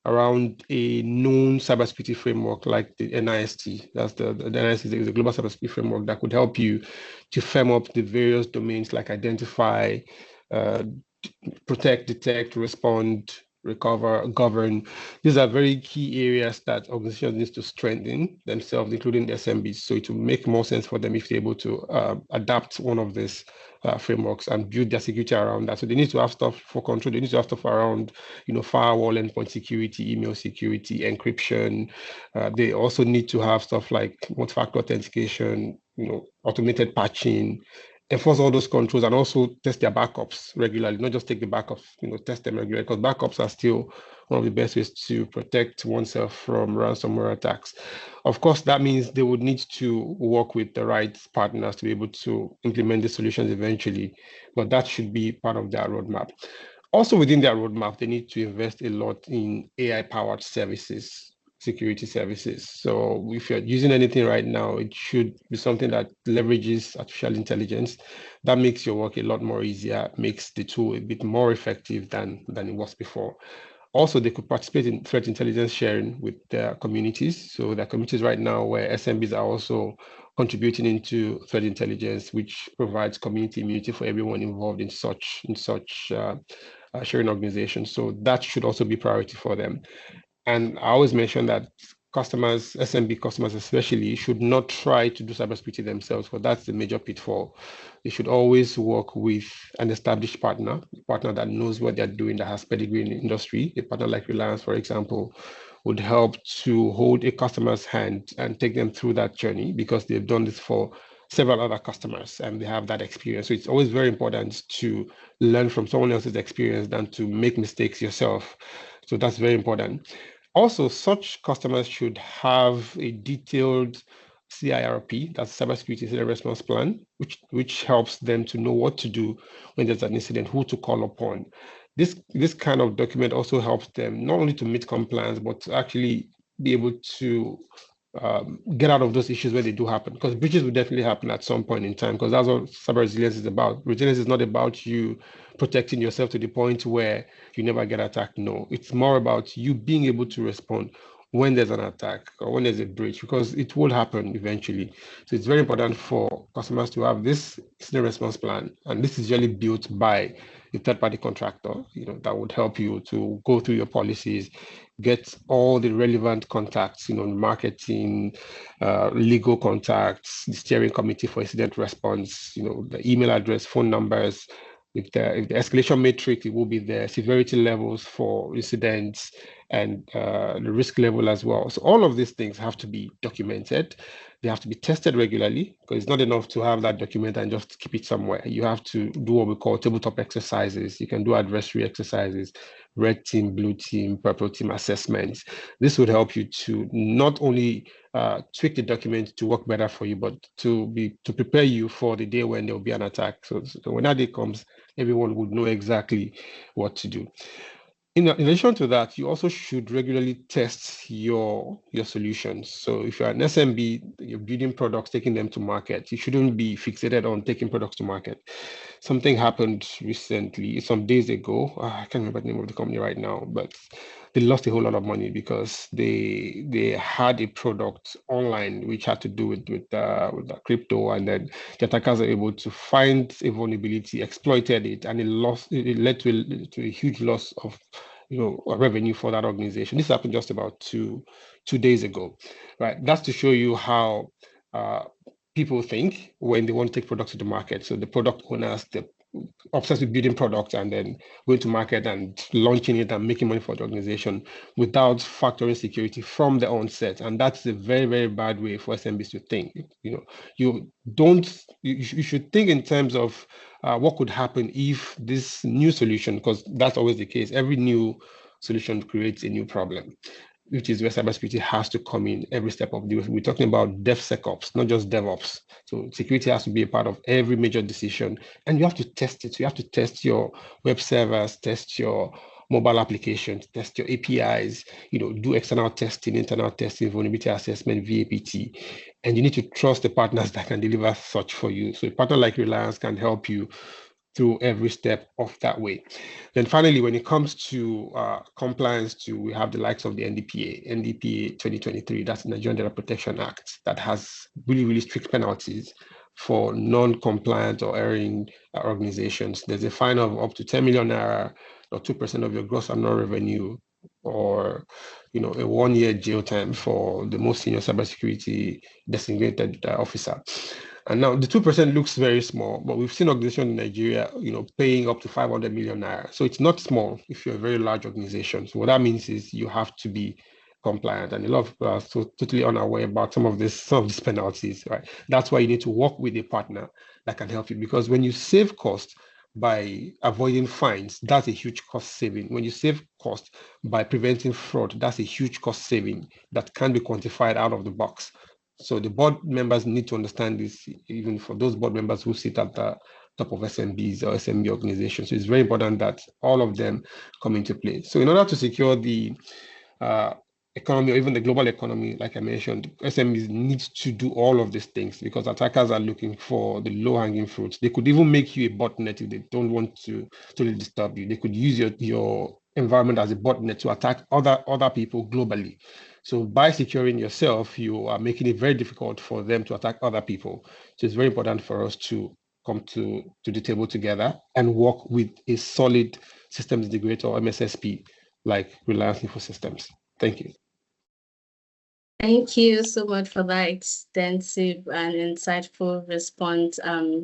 [SPEAKER 5] around a known cybersecurity framework like the NIST. That's the NIST is a global cybersecurity framework that could help you to firm up the various domains like identify, protect, detect, respond, recover, govern. These are very key areas that organizations need to strengthen themselves, including the SMBs. So it will make more sense for them if they're able to adapt one of these frameworks and build their security around that. So they need to have stuff for control. They need to have stuff around, firewall, endpoint security, email security, encryption. They also need to have stuff like multi-factor authentication, automated patching, enforce all those controls and also test their backups regularly, not just take the backups, test them regularly, because backups are still one of the best ways to protect oneself from ransomware attacks. Of course, that means they would need to work with the right partners to be able to implement the solutions eventually, but that should be part of their roadmap. Also within their roadmap, they need to invest a lot in AI-powered services, security services. So if you're using anything right now, it should be something that leverages artificial intelligence. That makes your work a lot more easier, makes the tool a bit more effective than it was before. Also, they could participate in threat intelligence sharing with their communities. So there are communities right now where SMBs are also contributing into threat intelligence, which provides community immunity for everyone involved in such sharing organizations. So that should also be priority for them. And I always mention that customers, SMB customers especially, should not try to do cybersecurity themselves, because that's the major pitfall. They should always work with an established partner, a partner that knows what they're doing, that has pedigree in the industry. A partner like Reliance, for example, would help to hold a customer's hand and take them through that journey, because they've done this for several other customers and they have that experience. So it's always very important to learn from someone else's experience than to make mistakes yourself. So that's very important. Also, such customers should have a detailed CIRP, that's Cybersecurity Incident Response Plan, which helps them to know what to do when there's an incident, who to call upon. This kind of document also helps them not only to meet compliance, but to actually be able to get out of those issues where they do happen, because breaches will definitely happen at some point in time, because that's what cyber resilience is about. Resilience is not about you protecting yourself to the point where you never get attacked. No, it's more about you being able to respond when there's an attack or when there's a breach, because it will happen eventually. So it's very important for customers to have this incident response plan, and this is usually built by a third-party contractor, that would help you to go through your policies, get all the relevant contacts, marketing, legal contacts, the steering committee for incident response, the email address, phone numbers. If the escalation matrix, it will be there, severity levels for incidents, and the risk level as well. So all of these things have to be documented. They have to be tested regularly, because it's not enough to have that document and just keep it somewhere. You have to do what we call tabletop exercises. You can do adversary exercises, red team, blue team, purple team assessments. This would help you to not only tweak the document to work better for you, but to prepare you for the day when there will be an attack. So when that day comes, everyone would know exactly what to do. In addition to that, you also should regularly test your solutions. So if you're an SMB, you're building products, taking them to market, you shouldn't be fixated on taking products to market. Something happened recently, some days ago. I can't remember the name of the company right now, but they lost a whole lot of money because they had a product online which had to do with the crypto, and then the attackers are able to find a vulnerability, exploited it, and it led to a huge loss of revenue for that organization. This happened just about two days ago, right? That's to show you how people think when they want to take products to the market. So the product owners, they're obsessed with building products and then going to market and launching it and making money for the organization without factoring security from the onset. And that's a very, very bad way for SMBs to think. You should think in terms of what could happen if this new solution, because that's always the case, every new solution creates a new problem, which is where cybersecurity has to come in every step of the way. We're talking about DevSecOps, not just DevOps. So security has to be a part of every major decision, and you have to test it. So you have to test your web servers, test your mobile applications, test your APIs, do external testing, internal testing, vulnerability assessment, VAPT, and you need to trust the partners that can deliver such for you. So a partner like Reliance can help you through every step of that way. Then finally, when it comes to compliance, we have the likes of the NDPA 2023, that's the Nigerian Data Protection Act, that has really, really strict penalties for non-compliant or erring organizations. There's a fine of up to 10 million naira, or 2% of your gross annual revenue, or a 1-year jail time for the most senior cybersecurity designated officer. And now the 2% looks very small, but we've seen organizations in Nigeria, paying up to 500 million naira. So it's not small if you're a very large organization. So what that means is you have to be compliant, and a lot of people are so totally unaware about some of these penalties, right? That's why you need to work with a partner that can help you, because when you save cost by avoiding fines, that's a huge cost saving. When you save cost by preventing fraud, that's a huge cost saving that can be quantified out of the box. So the board members need to understand this, even for those board members who sit at the top of SMBs or SMB organizations. So it's very important that all of them come into play. So in order to secure the economy, or even the global economy, like I mentioned, SMEs need to do all of these things, because attackers are looking for the low-hanging fruits. They could even make you a botnet if they don't want to totally disturb you. They could use your environment as a botnet to attack other people globally. So by securing yourself, you are making it very difficult for them to attack other people. So it's very important for us to come to the table together and work with a solid systems integrator, or MSSP, like Reliance Infosystems. Thank you.
[SPEAKER 1] Thank you so much for that extensive and insightful response,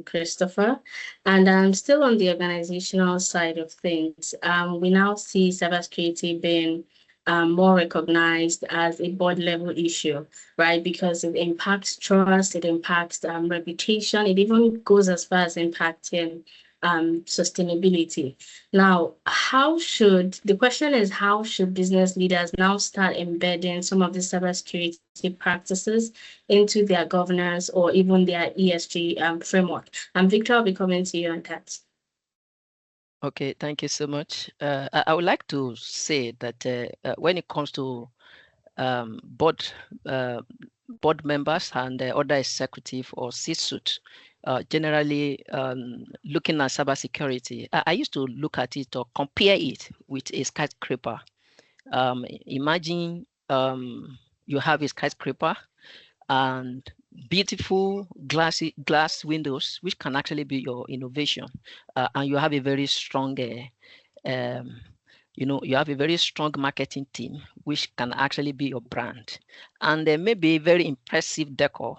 [SPEAKER 1] Christopher. And still on the organizational side of things, we now see cybersecurity being more recognized as a board level issue, right? Because it impacts trust, it impacts reputation, it even goes as far as impacting sustainability. Now, the question is, how should business leaders now start embedding some of the cybersecurity practices into their governance or even their ESG framework? And Victor, I'll be coming to you on that.
[SPEAKER 3] Okay, thank you so much. I would like to say that when it comes to board members and other executive or C-suite, generally looking at cybersecurity, I used to look at it or compare it with a skyscraper. Imagine you have a skyscraper and beautiful glass windows, which can actually be your innovation, and you have a very strong you have a very strong marketing team, which can actually be your brand, and there may be a very impressive decor,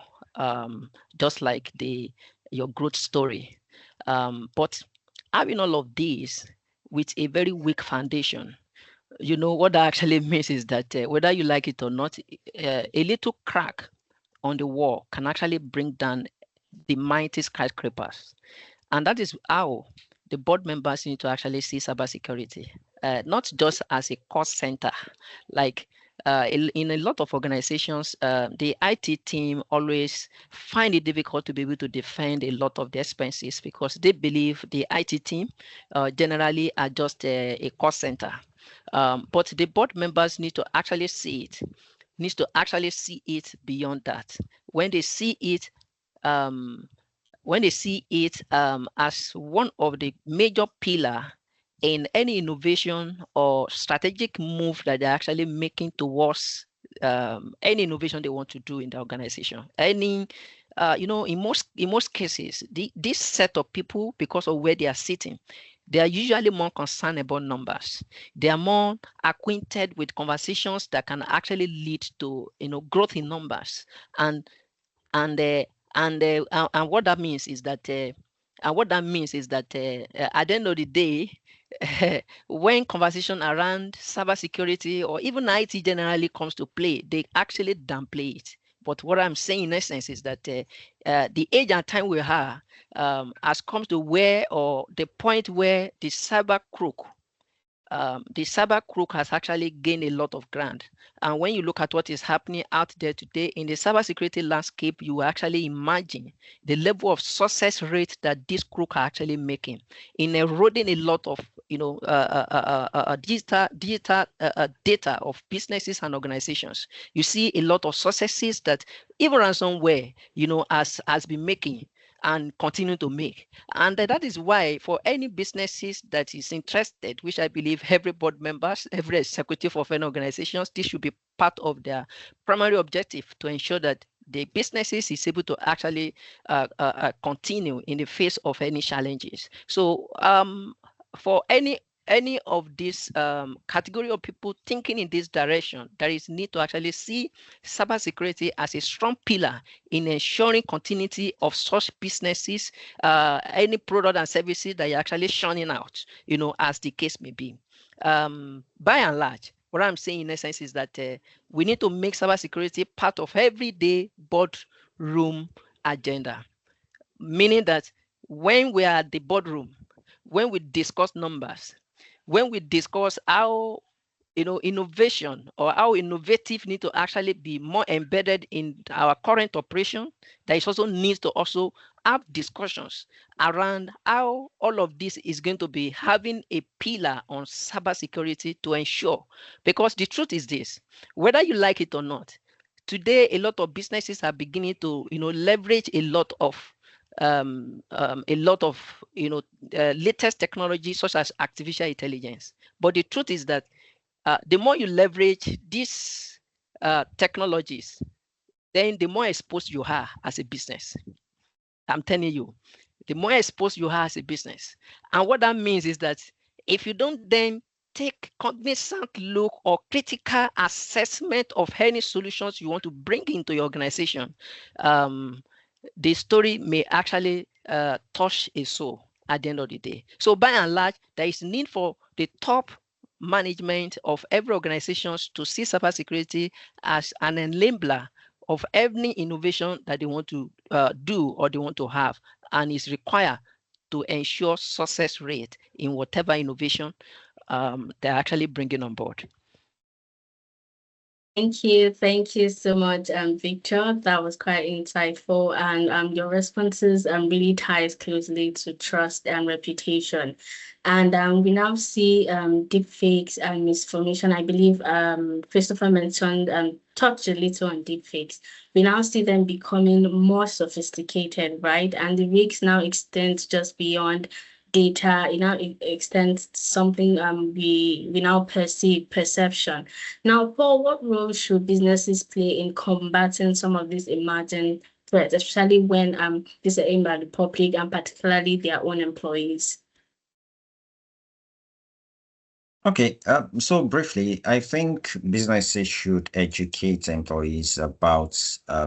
[SPEAKER 3] just like your growth story. But having all of these with a very weak foundation, what that actually means is that whether you like it or not, a little crack on the wall can actually bring down the mighty skyscrapers. And that is how the board members need to actually see cybersecurity, not just as a cost center. Like in a lot of organizations, the IT team always find it difficult to be able to defend a lot of the expenses, because they believe the IT team generally are just a cost center. But the board members need to actually see it, beyond that. When they see it, as one of the major pillar in any innovation or strategic move that they're actually making towards any innovation they want to do in the organization. In most cases, this set of people, because of where they are sitting, they are usually more concerned about numbers. They are more acquainted with conversations that can actually lead to growth in numbers, and what that means is that at the end of the day, when conversation around cybersecurity or even IT generally comes to play, they actually downplay it. But what I'm saying in essence is that the age and time we are has come to the point where the cyber crook has actually gained a lot of ground. And when you look at what is happening out there today in the cybersecurity landscape, you actually imagine the level of success rate that this crook are actually making in eroding a lot of data of businesses and organizations. You see a lot of successes that even ransomware has been making and continue to make. And that is why for any businesses that is interested, which I believe every board members, every executive of an organization, this should be part of their primary objective, to ensure that the businesses is able to actually continue in the face of any challenges. So for any of this category of people thinking in this direction, there is need to actually see cybersecurity as a strong pillar in ensuring continuity of such businesses, any product and services that you're actually churning out, as the case may be. By and large, what I'm saying in essence is that we need to make cybersecurity part of everyday boardroom agenda. meaning that when we are at the boardroom, when we discuss numbers, when we discuss how innovation or how innovative need to actually be more embedded in our current operation, there is also needs to also have discussions around how all of this is going to be having a pillar on cybersecurity to ensure, because the truth is this, whether you like it or not, today a lot of businesses are beginning to leverage a lot of latest technology such as artificial intelligence. But the truth is that the more you leverage these technologies, then the more exposed you are as a business. I'm telling you, the more exposed you are as a business. And what that means is that if you don't then take cognizant look or critical assessment of any solutions you want to bring into your organization, the story may actually touch a soul at the end of the day. So by and large, there is need for the top management of every organization to see cybersecurity as an enabler of any innovation that they want to do or they want to have, and is required to ensure success rate in whatever innovation they're actually bringing on board.
[SPEAKER 1] Thank you so much, Victor. That was quite insightful, and your responses really ties closely to trust and reputation. And we now see deepfakes and misinformation. I believe Christopher mentioned touched a little on deepfakes. We now see them becoming more sophisticated, right? And the risks now extend just beyond data. It extends something we now perceive perception. Now, Paul, what role should businesses play in combating some of these emerging threats, especially when these are aimed at the public and particularly their own employees?
[SPEAKER 4] Okay, so briefly, I think businesses should educate employees about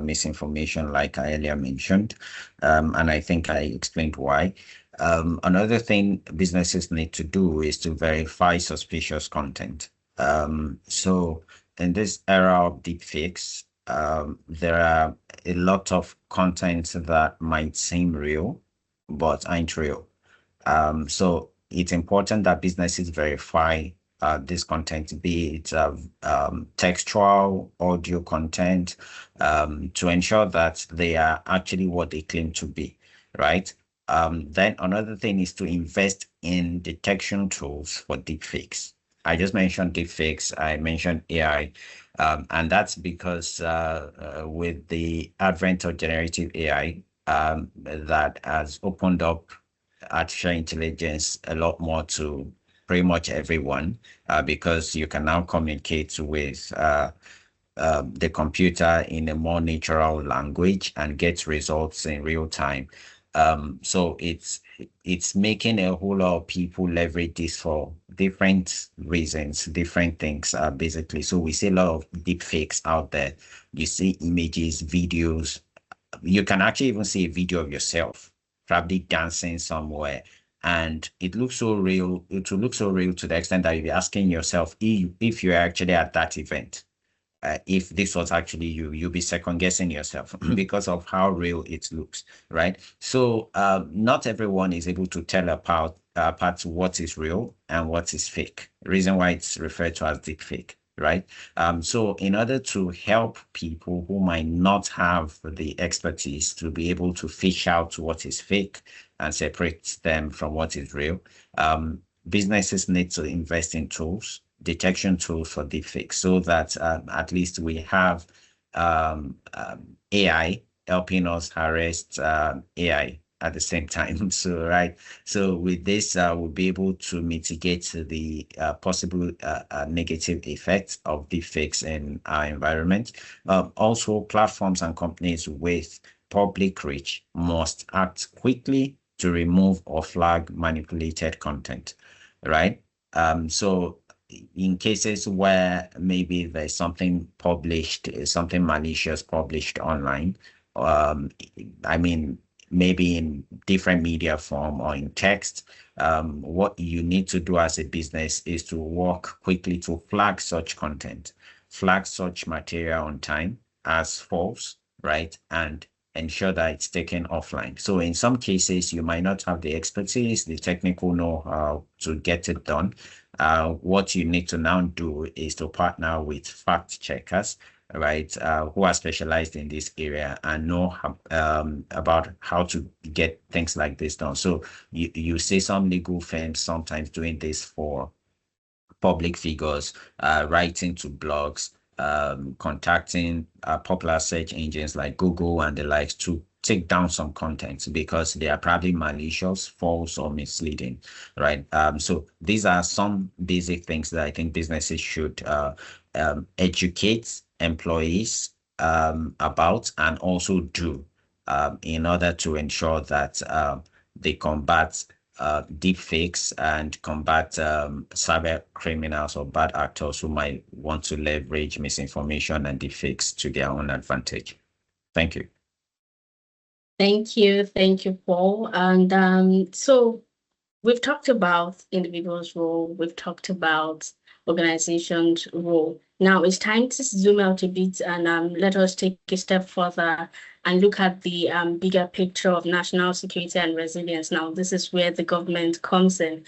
[SPEAKER 4] misinformation, like I earlier mentioned, and I think I explained why. Another thing businesses need to do is to verify suspicious content. So in this era of deepfakes, there are a lot of content that might seem real, but aren't real. So it's important that businesses verify this content, be it textual, audio content, to ensure that they are actually what they claim to be, right? Then another thing is to invest in detection tools for deepfakes. I just mentioned deepfakes, I mentioned AI, and that's because with the advent of generative AI, that has opened up artificial intelligence a lot more to pretty much everyone, because you can now communicate with the computer in a more natural language and get results in real time. So it's making a whole lot of people leverage this for different reasons, different things, basically. So we see a lot of deep fakes out there. You see images, videos. You can actually even see a video of yourself probably dancing somewhere, and it looks so real. It will look so real to the extent that you'll be asking yourself if you're actually at that event. If this was actually you'll be second guessing yourself because of how real it looks, right? So not everyone is able to tell apart what is real and what is fake. The reason why it's referred to as deep fake, right? So in order to help people who might not have the expertise to be able to fish out what is fake and separate them from what is real, businesses need to invest in tools, detection tools for deepfakes, so that at least we have AI helping us arrest AI at the same time. So, right. So with this, we'll be able to mitigate the possible negative effects of deepfakes in our environment. Also, platforms and companies with public reach must act quickly to remove or flag manipulated content, right? So in cases where maybe there's something published, something malicious published online, I mean, maybe in different media form or in text, what you need to do as a business is to work quickly to flag such content, flag such material on time as false, right? And ensure that it's taken offline. So in some cases, you might not have the expertise, the technical know-how to get it done. What you need to now do is to partner with fact checkers, right, who are specialized in this area and know about how to get things like this done. So you see some legal firms sometimes doing this for public figures, writing to blogs, contacting popular search engines like Google and the likes to take down some content because they are probably malicious, false, or misleading, right? So these are some basic things that I think businesses should educate employees about and also do in order to ensure that they combat deep fakes and combat cyber criminals or bad actors who might want to leverage misinformation and deep fakes to their own advantage. Thank you.
[SPEAKER 1] Thank you, Paul. And so we've talked about individuals' role, we've talked about organizations' role. Now it's time to zoom out a bit and let us take a step further and look at the bigger picture of national security and resilience. Now, this is where the government comes in.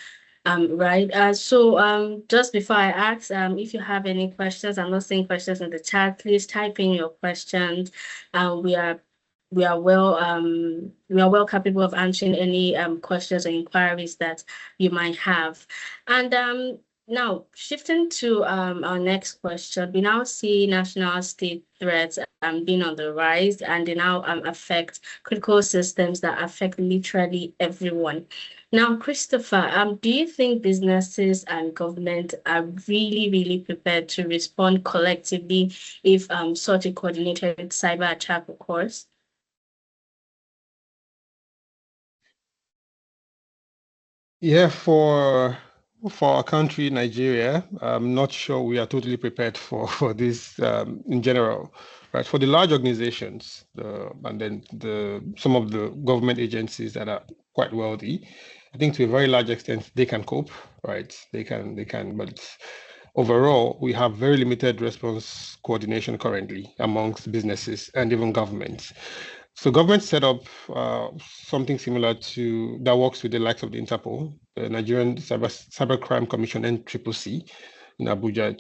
[SPEAKER 1] Right. So just before I ask, if you have any questions, I'm not seeing questions in the chat, please type in your questions. We are well capable of answering any questions or inquiries that you might have. And now shifting to our next question, we now see national state threats being on the rise, and they now affect critical systems that affect literally everyone. Now, Christopher, do you think businesses and government are really prepared to respond collectively if such a coordinated cyber attack occurs?
[SPEAKER 5] Yeah, for our country, Nigeria, I'm not sure we are totally prepared for this in general, right? For the large organizations, and then some of the government agencies that are quite wealthy, I think to a very large extent they can cope, right? They can, but overall, we have very limited response coordination currently amongst businesses and even governments. So government set up something similar to that works with the likes of the Interpol, the Nigerian Cybercrime Commission, NCCC in Abuja.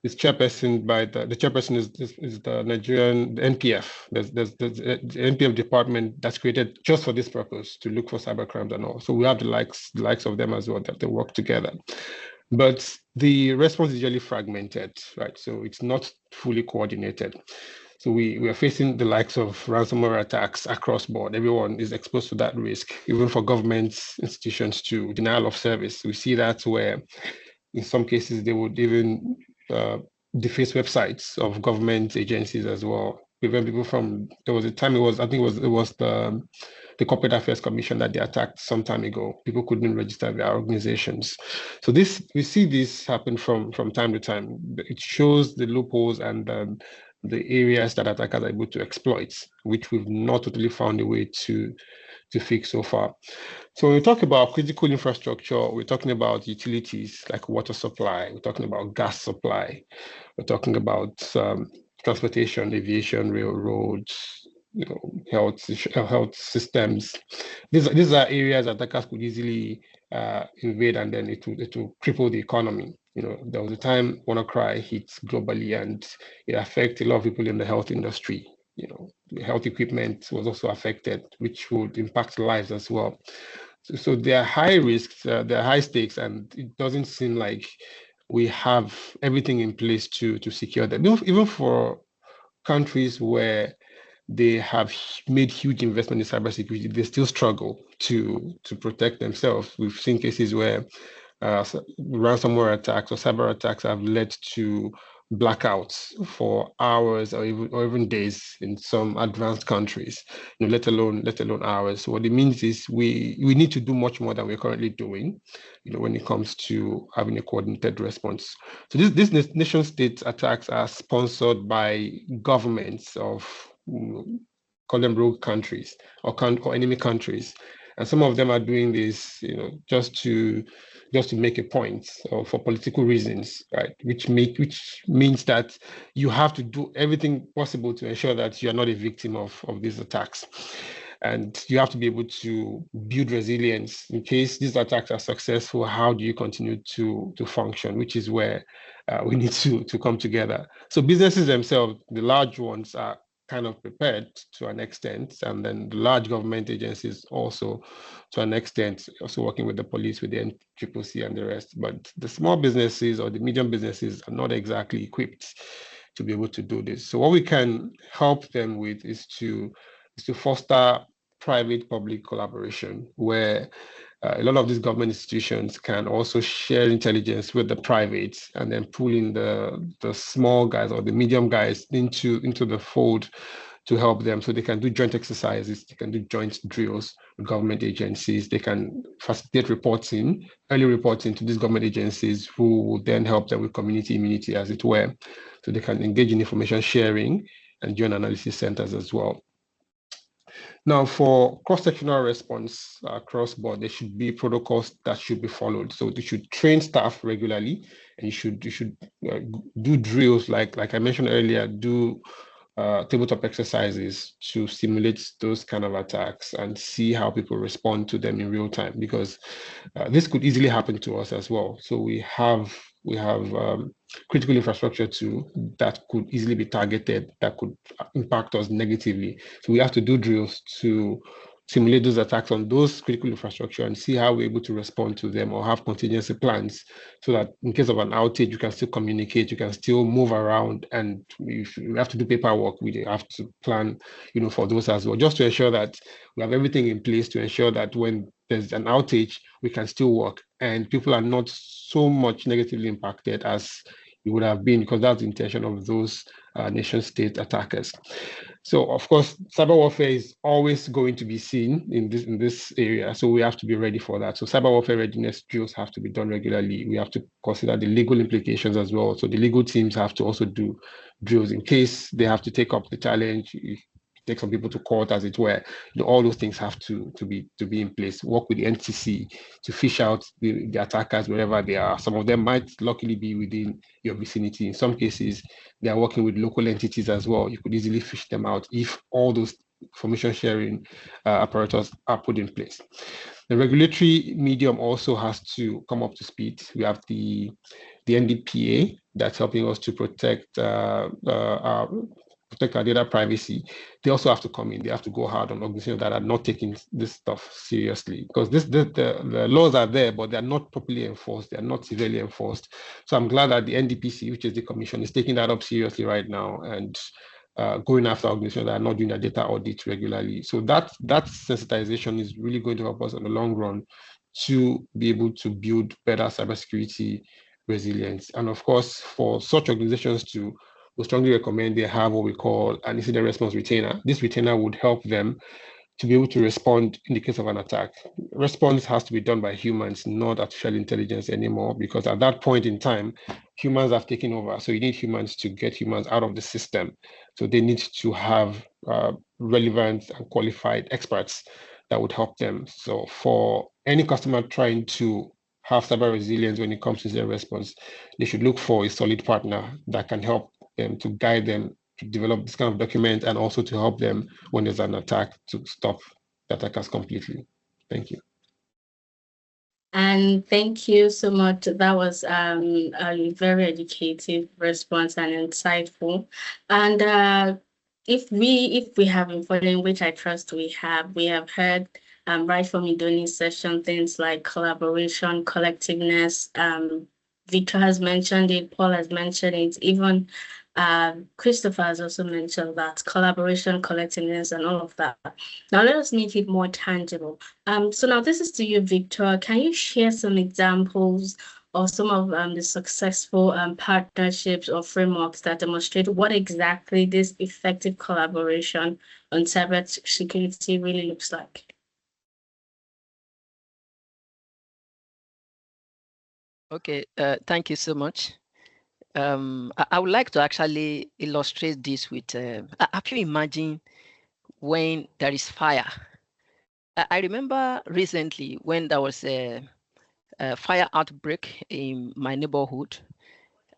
[SPEAKER 5] It's chairperson by the chairperson is the Nigerian NPF. There's the NPF department that's created just for this purpose to look for cybercrimes and all. So we have the likes of them as well that they work together. But the response is usually fragmented, right? So it's not fully coordinated. So we are facing the likes of ransomware attacks across board. Everyone is exposed to that risk, even for government institutions to denial of service. We see that where in some cases they would even deface websites of government agencies as well. Prevent people from, there was a time it was the Corporate Affairs Commission that they attacked some time ago. People couldn't register their organizations. So we see this happen from time to time. It shows the loopholes and the areas that attackers are able to exploit, which we've not totally found a way to fix so far. So when we talk about critical infrastructure, we're talking about utilities like water supply, we're talking about gas supply, we're talking about transportation, aviation, railroads, health systems. These are areas that attackers could easily invade, and then it will cripple the economy. There was a time WannaCry hit globally, and it affected a lot of people in the health industry. The health equipment was also affected, which would impact lives as well. So there are high risks, there are high stakes, and it doesn't seem like we have everything in place to secure them. Even for countries where they have made huge investment in cybersecurity, they still struggle to protect themselves. We've seen cases where ransomware attacks or cyber attacks have led to blackouts for hours or even days in some advanced countries, let alone hours. So what it means is we need to do much more than we're currently doing, when it comes to having a coordinated response. So these nation state attacks are sponsored by governments of call them rogue countries or enemy countries. And some of them are doing this, just to just to make a point or for political reasons, right? Which means that you have to do everything possible to ensure that you are not a victim of these attacks. And you have to be able to build resilience in case these attacks are successful. How do you continue to function? Which is where we need to come together. So businesses themselves, the large ones, are kind of prepared to an extent, and then the large government agencies also to an extent, also working with the police, with the NCCC and the rest. But the small businesses or the medium businesses are not exactly equipped to be able to do this. So what we can help them with is to foster private-public collaboration, where a lot of these government institutions can also share intelligence with the privates and then pull in the small guys or the medium guys into the fold to help them. So they can do joint exercises, they can do joint drills with government agencies, they can facilitate early reporting to these government agencies, who will then help them with community immunity, as it were. So they can engage in information sharing and joint analysis centers as well. Now, for cross-sectional response across board, there should be protocols that should be followed. So they should train staff regularly, and you should do drills like I mentioned earlier, do tabletop exercises to simulate those kind of attacks and see how people respond to them in real time, because this could easily happen to us as well. So we have critical infrastructure too that could easily be targeted, that could impact us negatively. So we have to do drills to simulate those attacks on those critical infrastructure and see how we're able to respond to them, or have contingency plans, so that in case of an outage, you can still communicate, you can still move around, and if you have to do paperwork, we have to plan, for those as well, just to ensure that we have everything in place to ensure that when there's an outage, we can still work and people are not so much negatively impacted as it would have been, because that's the intention of those nation state attackers. So of course, cyber warfare is always going to be seen in this area. So we have to be ready for that. So cyber warfare readiness drills have to be done regularly. We have to consider the legal implications as well. So the legal teams have to also do drills in case they have to take up the challenge, take some people to court, as it were. All those things have to be in place. Work with the NTC to fish out the attackers wherever they are. Some of them might luckily be within your vicinity. In some cases, they are working with local entities as well. You could easily fish them out if all those information sharing apparatus are put in place. The regulatory medium also has to come up to speed. We have the NDPA that's helping us to protect our data privacy. They also have to come in. They have to go hard on organizations that are not taking this stuff seriously, because the laws are there, but they're not properly enforced. They're not severely enforced. So I'm glad that the NDPC, which is the commission, is taking that up seriously right now and going after organizations that are not doing their data audit regularly. So that sensitization is really going to help us in the long run to be able to build better cybersecurity resilience. And of course, for such organizations to, we strongly recommend they have what we call an incident response retainer. This retainer would help them to be able to respond in the case of an attack. Response has to be done by humans, not artificial intelligence anymore, because at that point in time, humans have taken over. So you need humans to get humans out of the system. So they need to have relevant and qualified experts that would help them. So for any customer trying to have cyber resilience when it comes to their response, they should look for a solid partner that can help them, to guide them to develop this kind of document, and also to help them when there's an attack to stop the attackers completely. Thank you.
[SPEAKER 1] And thank you so much. That was a very educative response and insightful. And if we have been following, which I trust we have heard right from Idoni's session, things like collaboration, collectiveness. Victor has mentioned it, Paul has mentioned it, even Christopher has also mentioned that collaboration, collectiveness, and all of that. Now let us make it more tangible. So now this is to you, Victor. Can you share some examples or some of the successful partnerships or frameworks that demonstrate what exactly this effective collaboration on cybersecurity really looks like?
[SPEAKER 3] Okay, thank you so much. I would like to actually illustrate this with, have you imagined when there is fire? I remember recently when there was fire outbreak in my neighborhood,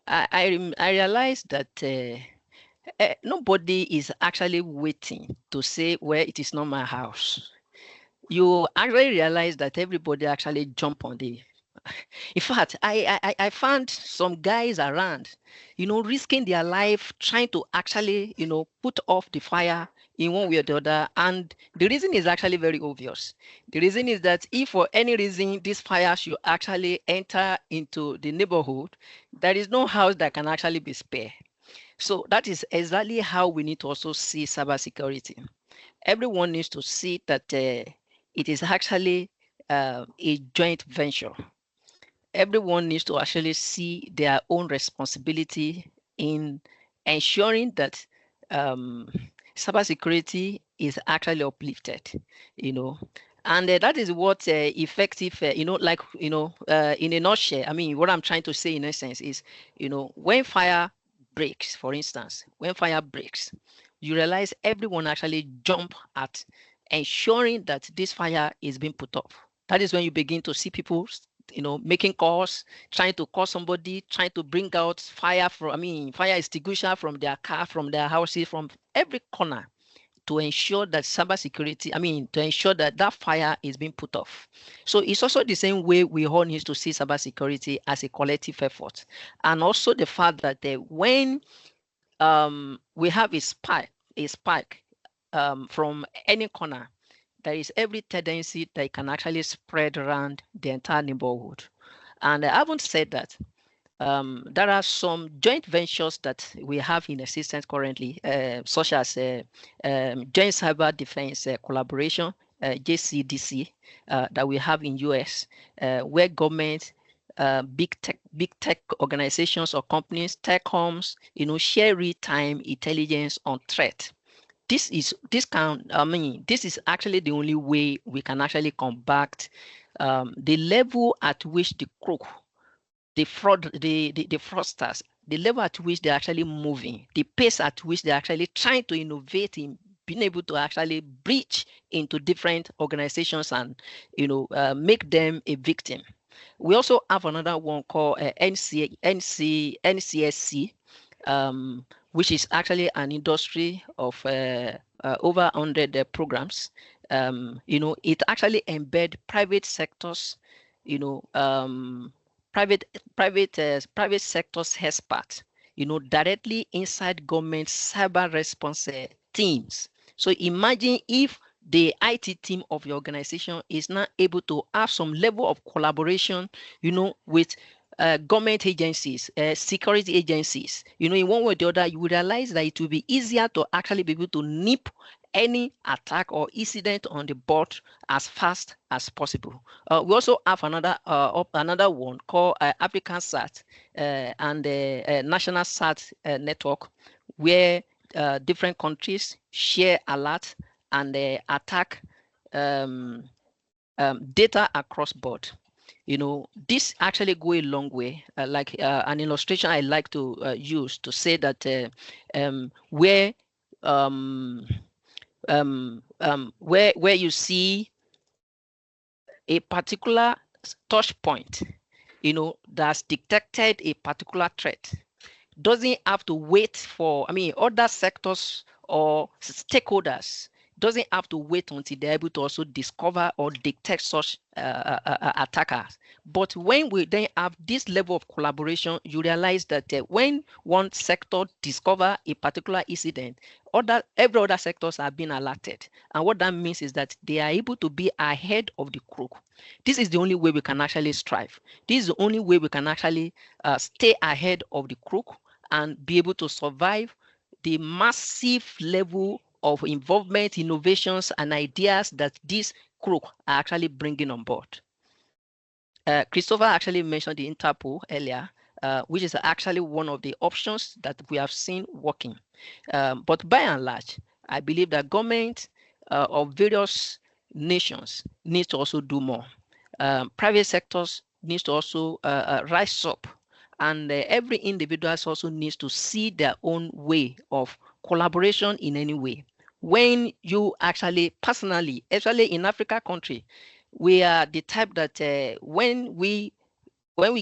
[SPEAKER 3] I realized that nobody is actually waiting to say, well, it is not my house. You actually realize that everybody actually jump on the. In fact, I found some guys around, risking their life trying to actually, put off the fire in one way or the other. And the reason is actually very obvious. The reason is that if for any reason this fire should actually enter into the neighborhood, there is no house that can actually be spared. So that is exactly how we need to also see cybersecurity. Everyone needs to see that it is actually a joint venture. Everyone needs to actually see their own responsibility in ensuring that cybersecurity is actually uplifted, and that is what effective, in a nutshell. I mean, what I'm trying to say in essence is, when fire breaks, for instance, you realize everyone actually jump at ensuring that this fire is being put off. That is when you begin to see people, making calls, trying to call somebody, trying to bring out fire extinguisher from their car, from their houses, from every corner, to ensure that to ensure that that fire is being put off. So it's also the same way we all need to see cybersecurity as a collective effort. And also the fact that when we have a spike from any corner, there is every tendency that it can actually spread around the entire neighborhood. And I haven't said that. There are some joint ventures that we have in existence currently, such as Joint Cyber Defense Collaboration, JCDC, that we have in US, where government, big tech organizations or companies, tech homes, share real-time intelligence on threat. This is actually the only way we can actually combat the level at which the crook, the fraudsters, the level at which they're actually moving, the pace at which they're actually trying to innovate in being able to actually breach into different organizations and make them a victim. We also have another one called NCSC, which is actually an industry of over 100 programs. It actually embed private sectors, private sectors experts, directly inside government cyber response teams. So imagine if the IT team of your organization is not able to have some level of collaboration, with government agencies, security agencies, in one way or the other, you will realize that it will be easier to actually be able to nip any attack or incident on the board as fast as possible. We also have another one called African SAT and National SAT network, where different countries share alert and attack data across board. This actually go a long way. Like an illustration I like to use to say that where you see a particular touch point, that's detected a particular threat, doesn't have to wait for, other sectors or stakeholders doesn't have to wait until they're able to also discover or detect such attackers. But when we then have this level of collaboration, you realize that when one sector discover a particular incident, every other sectors are being alerted. And what that means is that they are able to be ahead of the crook. This is the only way we can actually strive. This is the only way we can actually stay ahead of the crook and be able to survive the massive level of involvement, innovations, and ideas that this crook are actually bringing on board. Christopher actually mentioned the Interpol earlier, which is actually one of the options that we have seen working. But by and large, I believe that government of various nations needs to also do more. Private sectors needs to also rise up, and every individual also needs to see their own way of collaboration in any way. When you actually personally, especially in Africa country, we are the type that when we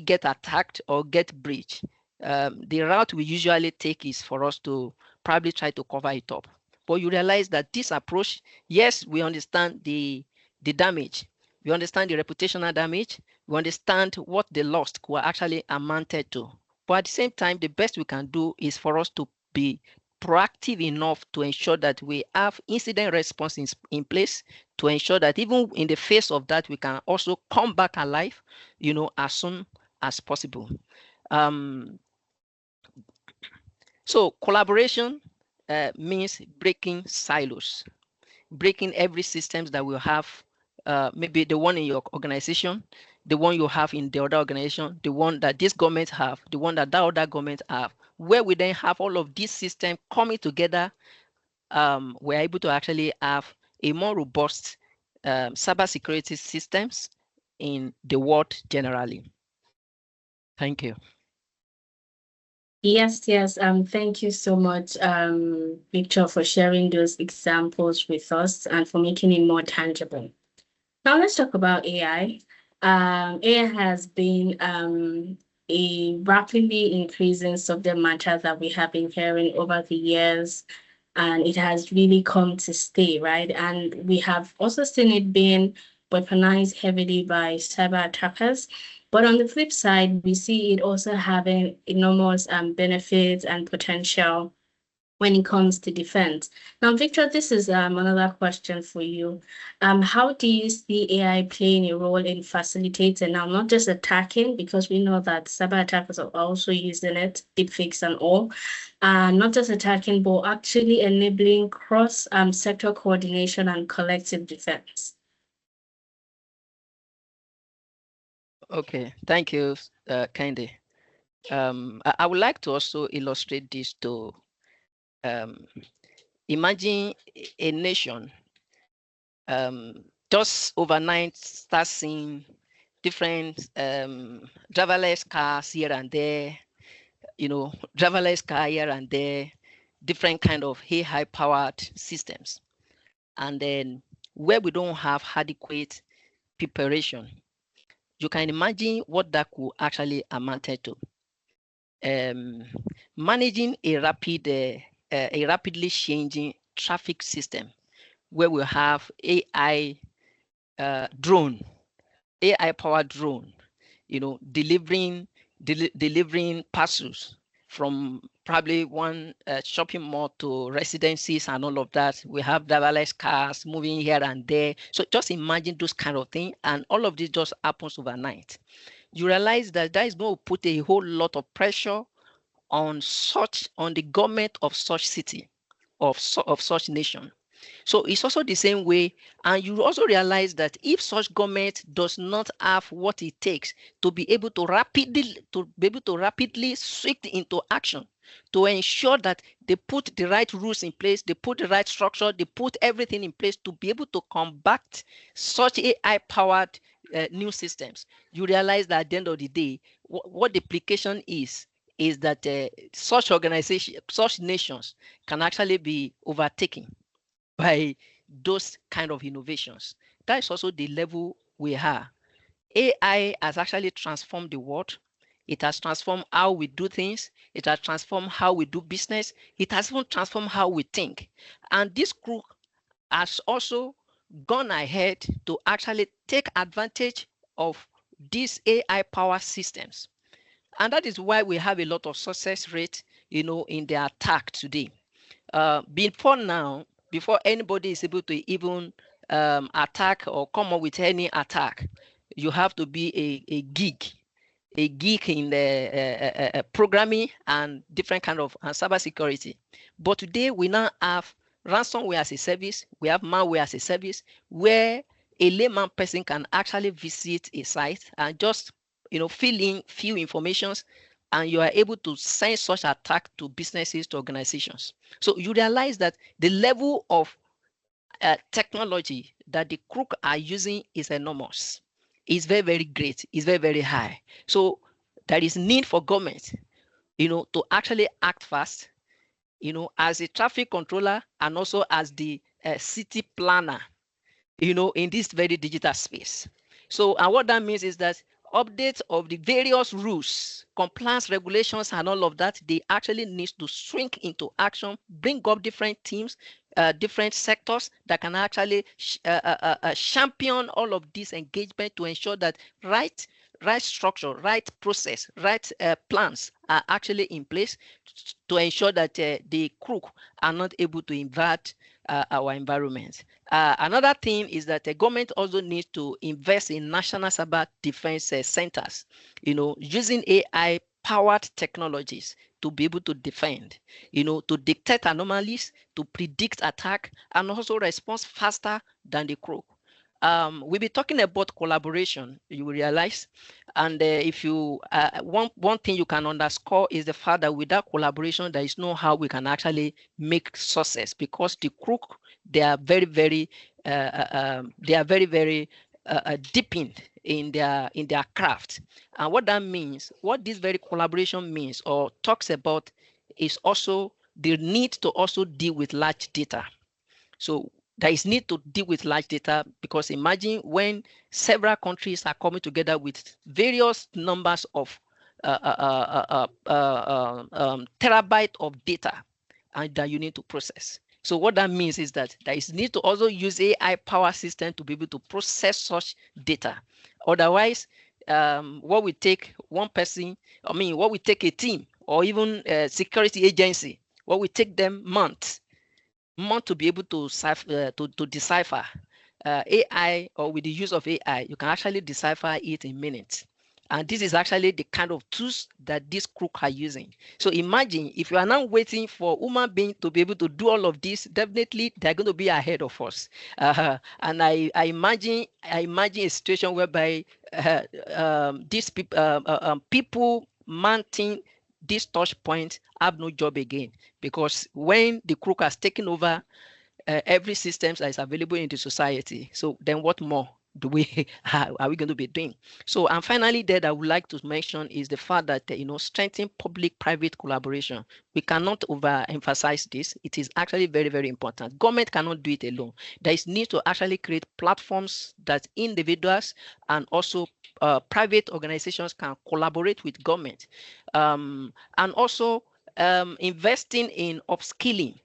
[SPEAKER 3] get attacked or get breached, the route we usually take is for us to probably try to cover it up. But you realize that this approach, yes, we understand the damage, we understand the reputational damage, we understand what the loss could actually amounted to. But at the same time, the best we can do is for us to be proactive enough to ensure that we have incident response in place, to ensure that even in the face of that, we can also come back alive, as soon as possible. So collaboration means breaking silos, breaking every systems that we have, maybe the one in your organization, the one you have in the other organization, the one that this government have, the one that other government have, where we then have all of these systems coming together. We're able to actually have a more robust cybersecurity systems in the world generally. Thank you.
[SPEAKER 1] Yes. Thank you so much, Victor, for sharing those examples with us and for making it more tangible. Now let's talk about AI. AI has been a rapidly increasing subject matter that we have been hearing over the years, and it has really come to stay, right? And we have also seen it being weaponized heavily by cyber attackers. But on the flip side, we see it also having enormous benefits and potential when it comes to defense. Now, Victor, this is another question for you. How do you see AI playing a role in facilitating now, not just attacking, because we know that cyber attackers are also using it, deepfakes and all, not just attacking, but actually enabling cross sector coordination and collective defense?
[SPEAKER 3] Okay, thank you, Candy. I would like to also illustrate this to imagine a nation just overnight start seeing different driverless cars here and there, driverless car here and there, different kind of AI powered systems. And then where we don't have adequate preparation, you can imagine what that could actually amount to. Managing a rapidly changing traffic system where we have AI powered drone, delivering parcels from probably one shopping mall to residencies and all of that. We have driverless cars moving here and there. So just imagine those kind of things, and all of this just happens overnight. You realize that is going to put a whole lot of pressure on the government of such city, of such nation. So it's also the same way, and you also realize that if such government does not have what it takes to be able to rapidly switch into action, to ensure that they put the right rules in place, they put the right structure, they put everything in place to be able to combat such AI-powered new systems, you realize that at the end of the day, what the implication is that such organizations, such nations can actually be overtaken by those kind of innovations. That is also the level we are. AI has actually transformed the world. It has transformed how we do things. It has transformed how we do business. It has even transformed how we think. And this group has also gone ahead to actually take advantage of these AI power systems. And that is why we have a lot of success rate, in the attack today. Before anybody is able to even attack or come up with any attack, you have to be a geek in the programming and different kind of cybersecurity. But today we now have ransomware as a service, we have malware as a service, where a layman person can actually visit a site and just fill in few informations, and you are able to send such attack to businesses, to organizations. So you realize that the level of technology that the crook are using is enormous. It's very, very great. It's very, very high. So there is need for government, to actually act fast, as a traffic controller and also as the city planner. in this very digital space. So, and what that means is that updates of the various rules, compliance regulations, and all of that, they actually need to shrink into action, bring up different teams, different sectors that can actually champion all of this engagement to ensure that right structure, right process, right plans are actually in place to ensure that the crook are not able to invade our environment. Another thing is that the government also needs to invest in national cyber defense centers, using AI powered technologies to be able to defend, to detect anomalies, to predict attack, and also respond faster than the crook. We'll be talking about collaboration, you will realize. And if you one thing you can underscore is the fact that without collaboration, there is no how we can actually make success, because the crook, they are very, very deepened in their craft. And what that means, what this very collaboration means or talks about, is also the need to also deal with large data. So there is need to deal with large data, because imagine when several countries are coming together with various numbers of terabyte of data and that you need to process. So what that means is that there is need to also use AI power system to be able to process such data. Otherwise, what we take one person, what we take a team or even a security agency, what we take them months to be able to decipher AI, or with the use of AI, you can actually decipher it in minutes. And this is actually the kind of tools that these crooks are using. So imagine if you are now waiting for human beings to be able to do all of this, definitely they're going to be ahead of us. And I imagine a situation whereby these people mounting this touch point have no job again, because when the crook has taken over every system that is available in the society, so then what more do we are we going to be doing? So, and finally, that I would like to mention is the fact that strengthening public-private collaboration. We cannot overemphasize this. It is actually very, very important. Government cannot do it alone. There is need to actually create platforms that individuals and also private organizations can collaborate with government, and also investing in upskilling,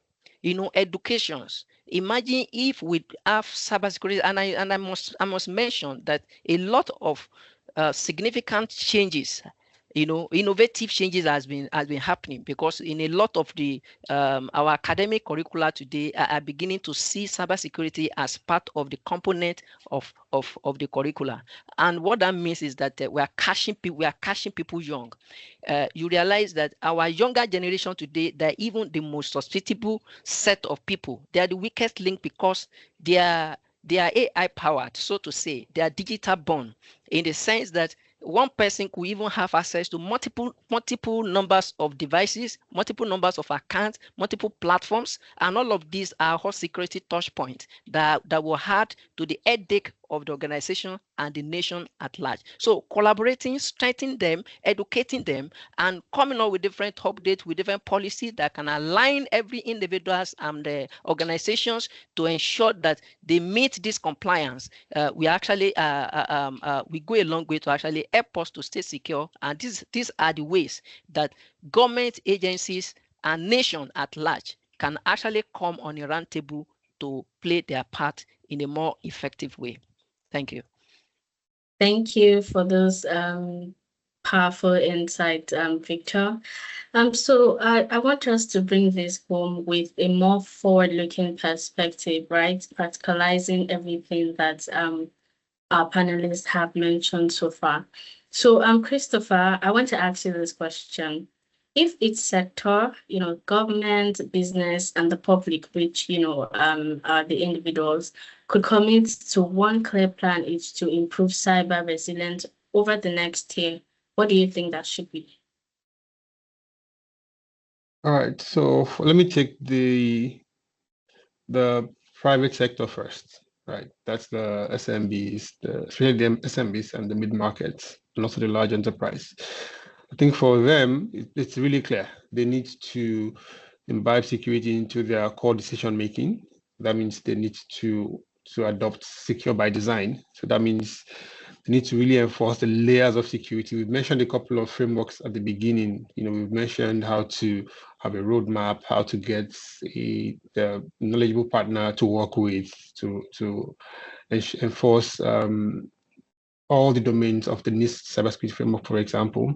[SPEAKER 3] educations. Imagine if we have cybersecurity, and I must mention that a lot of significant changes, innovative changes has been happening, because in a lot of the our academic curricula today are beginning to see cybersecurity as part of the component of the curricula. And what that means is that we are catching people young. You realize that our younger generation today, they're even the most susceptible set of people. They are the weakest link, because they are AI powered, so to say. They are digital born, in the sense that one person could even have access to multiple numbers of devices, multiple numbers of accounts, multiple platforms, and all of these are hot security touch points that will add to the headache of the organization and the nation at large. So collaborating, strengthening them, educating them, and coming up with different updates, with different policies that can align every individuals and the organizations to ensure that they meet this compliance. We actually we go a long way to actually help us to stay secure. And these are the ways that government agencies and nation at large can actually come on a round table to play their part in a more effective way. Thank you.
[SPEAKER 1] Thank you for those powerful insights, Victor. So I want us to bring this home with a more forward-looking perspective, right? Practicalizing everything that our panelists have mentioned so far. So, Christopher, I want to ask you this question. If each sector, government, business, and the public, which, the individuals, could commit to one clear plan each to improve cyber resilience over the next year, what do you think that should be?
[SPEAKER 5] All right, so let me take the private sector first, right? That's the SMBs, especially the SMBs and the mid-markets, and also the large enterprise. I think for them, it's really clear. They need to imbibe security into their core decision making. That means they need to adopt secure by design. So that means they need to really enforce the layers of security. We've mentioned a couple of frameworks at the beginning. We've mentioned how to have a roadmap, how to get the knowledgeable partner to work with to enforce all the domains of the NIST cybersecurity framework, for example,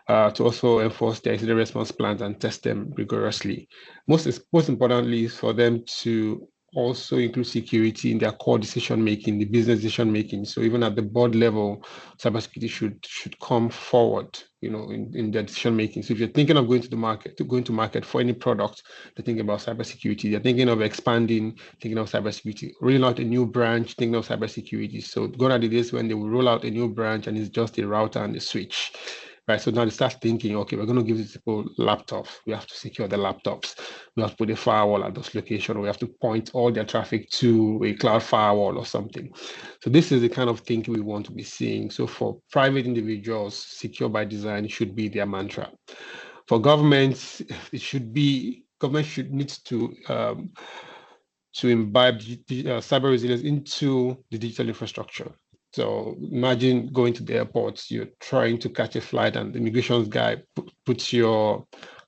[SPEAKER 5] to also enforce their incident response plans and test them rigorously. Most importantly is for them to also include security in their core decision making, the business decision making. So even at the board level, cybersecurity should come forward, in their decision making. So if you're thinking of going to market for any product, they're thinking about cybersecurity. They're thinking of expanding, thinking of cybersecurity. Rolling out a new branch, thinking of cybersecurity. So gone are the days when they will roll out a new branch and it's just a router and a switch. Right, so now they start thinking, okay, we're going to give these people laptops. We have to secure the laptops. We have to put a firewall at those locations. We have to point all their traffic to a cloud firewall or something. So this is the kind of thinking we want to be seeing. So for private individuals, secure by design should be their mantra. For governments, government should need to imbibe cyber resilience into the digital infrastructure. So imagine going to the airport, you're trying to catch a flight and the immigration guy puts your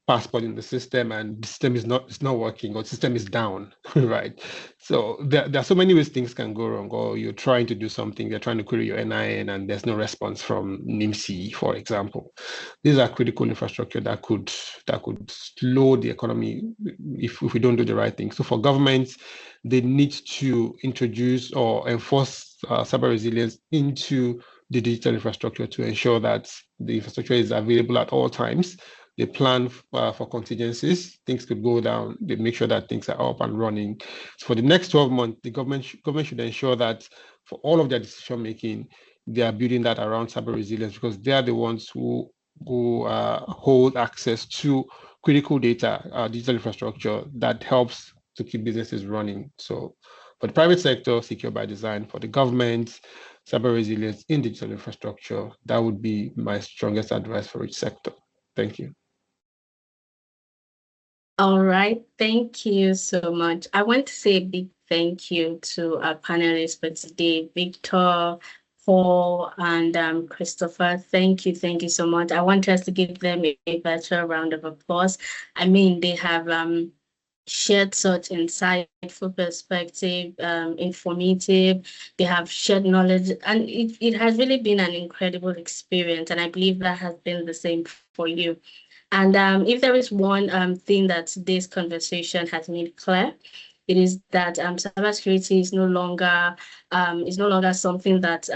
[SPEAKER 5] passport in the system and the system is not working, or the system is down, right? So there are so many ways things can go wrong. Or you're trying to do something, they're trying to query your NIN and there's no response from NIMC, for example. These are critical infrastructure that could slow the economy if we don't do the right thing. So for governments, they need to introduce or enforce cyber resilience into the digital infrastructure to ensure that the infrastructure is available at all times. They plan for contingencies. Things could go down. They make sure that things are up and running. So for the next 12 months, the government should ensure that for all of their decision making, they are building that around cyber resilience, because they are the ones who hold access to critical data, digital infrastructure that helps to keep businesses running. So for the private sector, secure by design. For the government, cyber resilience in digital infrastructure. That would be my strongest advice for each sector. Thank you.
[SPEAKER 1] All right, thank you so much. I want to say a big thank you to our panelists for today, Victor, Paul, and Christopher. Thank you so much. I want us to give them a virtual round of applause. I mean, they have shared such insightful perspective, informative. They have shared knowledge, and it has really been an incredible experience. And I believe that has been the same for you. And if there is one thing that today's conversation has made clear, it is that cybersecurity is no longer something that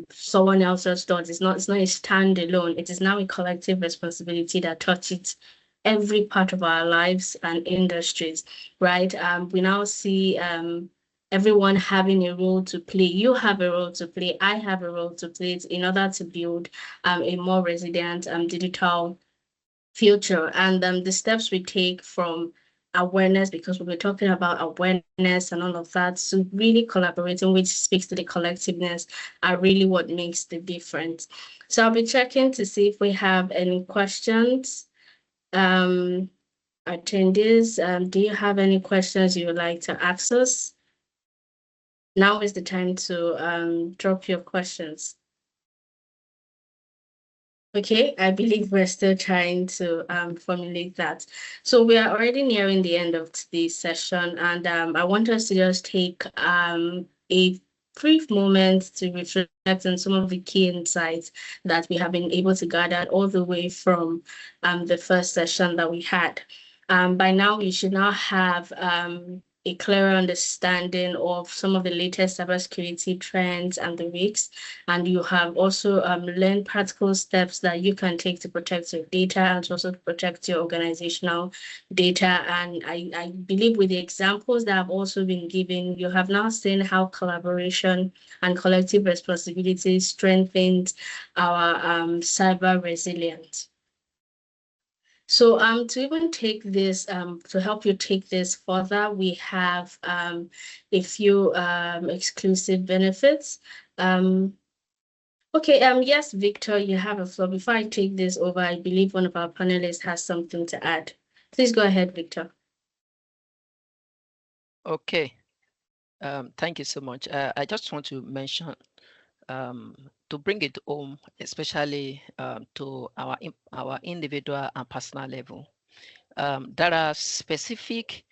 [SPEAKER 1] someone else just does. It's not a standalone. It is now a collective responsibility that touches every part of our lives and industries, right? We now see everyone having a role to play. You have a role to play. I have a role to play in order to build a more resilient digital future. And the steps we take from awareness, because we were talking about awareness and all of that, so really collaborating, which speaks to the collectiveness, are really what makes the difference. So I'll be checking to see if we have any questions. Attendees, do you have any questions you would like to ask us? Now is the time to drop your questions. Okay, I believe we're still trying to formulate that. So we are already nearing the end of today's session, and I want us to just take a brief moment to reflect on some of the key insights that we have been able to gather all the way from the first session that we had. By now, you should now have a clearer understanding of some of the latest cybersecurity trends and the risks. And you have also learned practical steps that you can take to protect your data and to also protect your organizational data. And I believe with the examples that have also been given, you have now seen how collaboration and collective responsibility strengthens our cyber resilience. So to even take this, to help you take this further, we have a few exclusive benefits. Okay, yes, Victor, you have a floor. Before I take this over, I believe one of our panelists has something to add. Please go ahead, Victor.
[SPEAKER 3] Okay. Thank you so much. I just want to mention to bring it home, especially to our individual and personal level. There are specific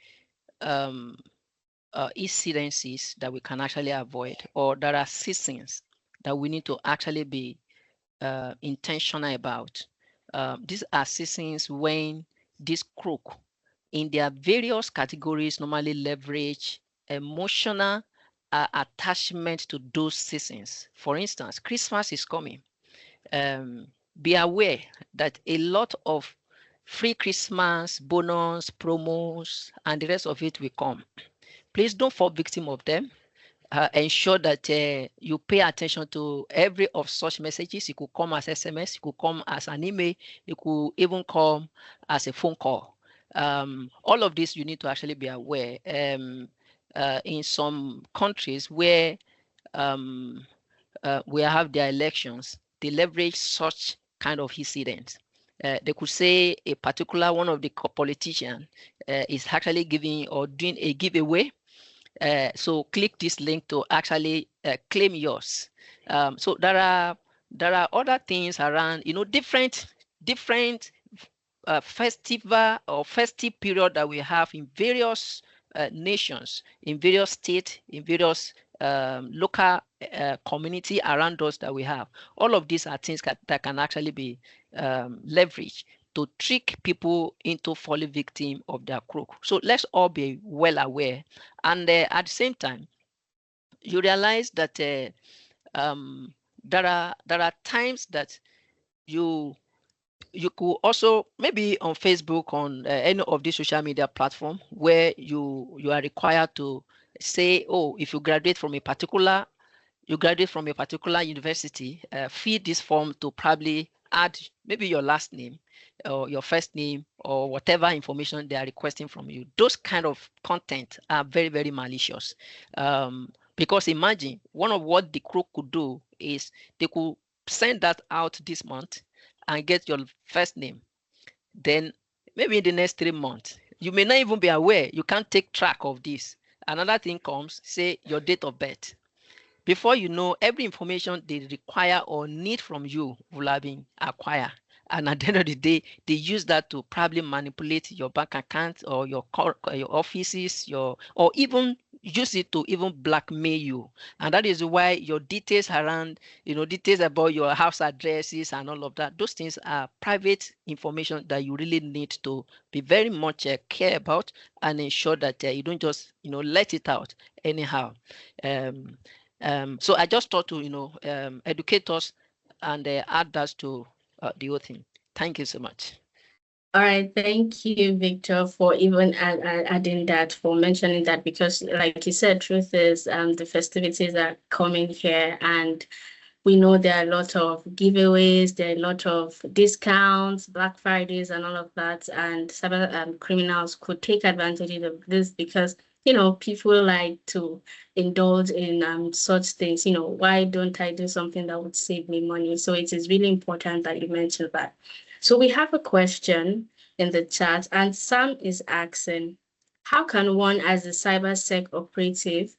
[SPEAKER 3] incidences that we can actually avoid, or there are seasons that we need to actually be intentional about. These are seasons when this crook in their various categories normally leverage emotional attachment to those seasons. For instance, Christmas is coming. Be aware that a lot of free Christmas, bonus, promos, and the rest of it will come. Please don't fall victim of them. Ensure that you pay attention to every of such messages. It could come as SMS, it could come as an email, it could even come as a phone call. All of this you need to actually be aware. In some countries where we have their elections, they leverage such kind of incidents. They could say a particular one of the politicians is actually giving or doing a giveaway. So click this link to actually claim yours. So there are other things around, different festival or festive period that we have in various nations, in various states, in various local community around us that we have. All of these are things that can actually be leveraged to trick people into falling victim of their crook. So let's all be well aware. And at the same time, you realize that there are times that you could also, maybe on Facebook, on any of these social media platform, where you are required to say, oh, if you graduate from a particular university, fill this form to probably add maybe your last name or your first name or whatever information they are requesting from you. Those kind of content are very, very malicious. Because imagine, one of what the crook could do is they could send that out this month and get your first name. Then maybe in the next 3 months, you may not even be aware. You can't take track of this. Another thing comes, say your date of birth. Before you know, every information they require or need from you will have been acquired. And at the end of the day, they use that to probably manipulate your bank account or your offices, or even use it to even blackmail you. And that is why your details around, details about your house addresses and all of that, those things are private information that you really need to be very much care about and ensure that you don't just, let it out anyhow. So I just thought to, educate us and add that to the whole thing. Thank you so much.
[SPEAKER 1] All right, thank you, Victor, for even adding that, for mentioning that, because like you said, truth is the festivities are coming here, and we know there are a lot of giveaways, there are a lot of discounts, Black Fridays and all of that, and cyber criminals could take advantage of this because, people like to indulge in such things. Why don't I do something that would save me money? So it is really important that you mentioned that. So we have a question in the chat, and Sam is asking, how can one, as a cybersec operative,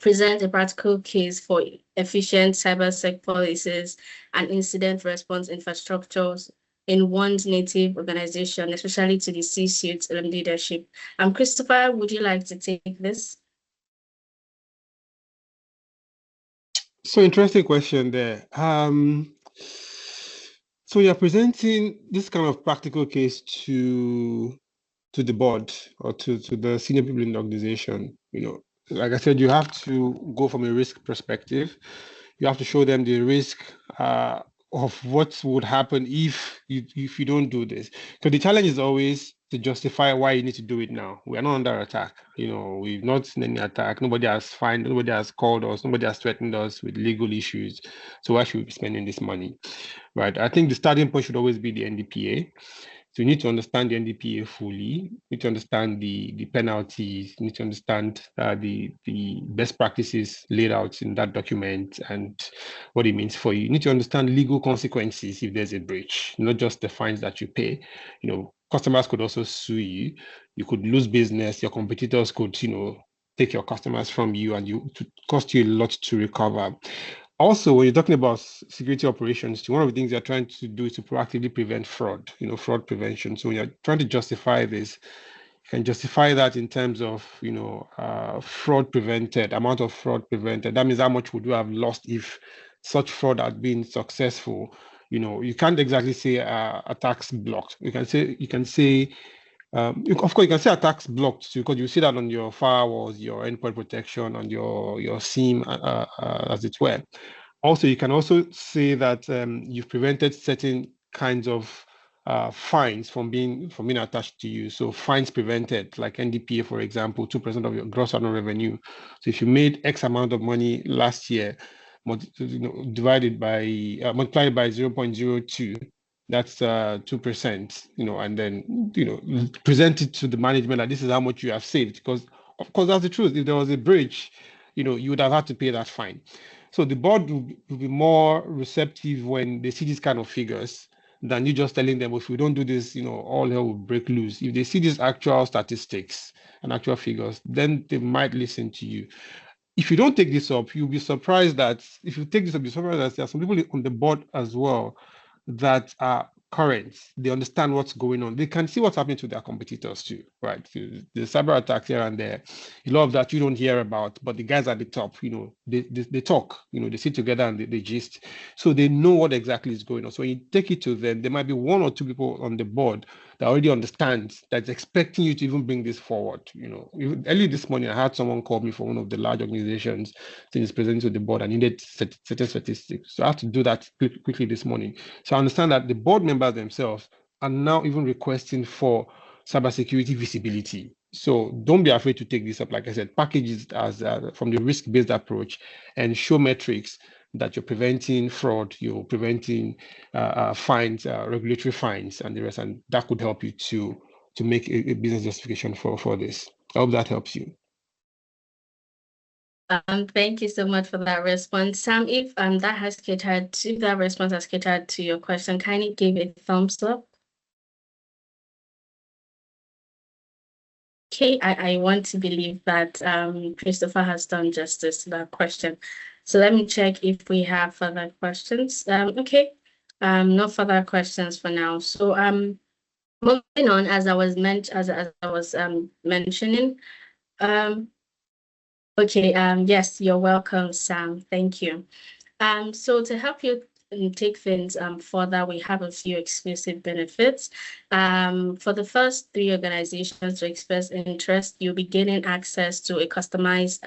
[SPEAKER 1] present a practical case for efficient cybersec policies and incident response infrastructures in one's native organization, especially to the C-suite leadership? Christopher, would you like to take this?
[SPEAKER 5] So interesting question there. So you're presenting this kind of practical case to the board or to the senior people in the organization. Like I said, you have to go from a risk perspective. You have to show them the risk of what would happen if you don't do this. So the challenge is always to justify why you need to do it now. We are not under attack. We've not seen any attack. Nobody has fined, nobody has called us, nobody has threatened us with legal issues. So why should we be spending this money? Right. I think the starting point should always be the NDPA. So you need to understand the NDPA fully. You need to understand the penalties. You need to understand the best practices laid out in that document and what it means for you. You need to understand legal consequences if there's a breach, not just the fines that you pay. Customers could also sue you. You could lose business. Your competitors could, take your customers from you, and to cost you a lot to recover. Also, when you're talking about security operations, one of the things you're trying to do is to proactively prevent fraud, fraud prevention. So when you're trying to justify this, you can justify that in terms of, fraud prevented, amount of fraud prevented. That means how much would you have lost if such fraud had been successful. You can't exactly say attacks blocked. You can say of course, you can say attacks blocked too, because you see that on your firewalls, your endpoint protection, on your SIEM, as it were. Also, you can also say that you've prevented certain kinds of fines from being attached to you. So fines prevented, like NDPA, for example, 2% of your gross annual revenue. So if you made X amount of money last year, divided by multiplied by 0.02, that's 2%, and then present it to the management that this is how much you have saved, because of course that's the truth. If there was a breach, you would have had to pay that fine. So the board will be more receptive when they see these kind of figures than you just telling them, if we don't do this, all hell will break loose. If they see these actual statistics and actual figures, then they might listen to you. If you don't take this up, you'll be surprised that if you take this up, you'll be surprised that there are some people on the board as well that are current. They understand what's going on. They can see what's happening to their competitors too, right? The cyber attacks here and there, a lot of that you don't hear about, but the guys at the top, they talk, they sit together and they gist. So they know what exactly is going on. So when you take it to them, there might be one or two people on the board that already understands, that's expecting you to even bring this forward. Early this morning, I had someone call me from one of the large organizations that is presenting to the board and needed certain statistics. So I had to do that quickly this morning. So I understand that the board members themselves are now even requesting for cybersecurity visibility. So don't be afraid to take this up. Like I said, package it as from the risk-based approach and show metrics that you're preventing fraud, you're preventing fines, regulatory fines, and the rest, and that could help you to make a business justification for this. I hope that helps you.
[SPEAKER 1] Thank you so much for that response, Sam. If that response has catered to your question, kindly give a thumbs up. Okay, I want to believe that Christopher has done justice to that question. So let me check if we have further questions. Okay, no further questions for now. So moving on, as I was mentioning, okay, yes, you're welcome, Sam. Thank you. So to help you take things further, we have a few exclusive benefits. For the first 3 organizations to express interest, you'll be gaining access to a customized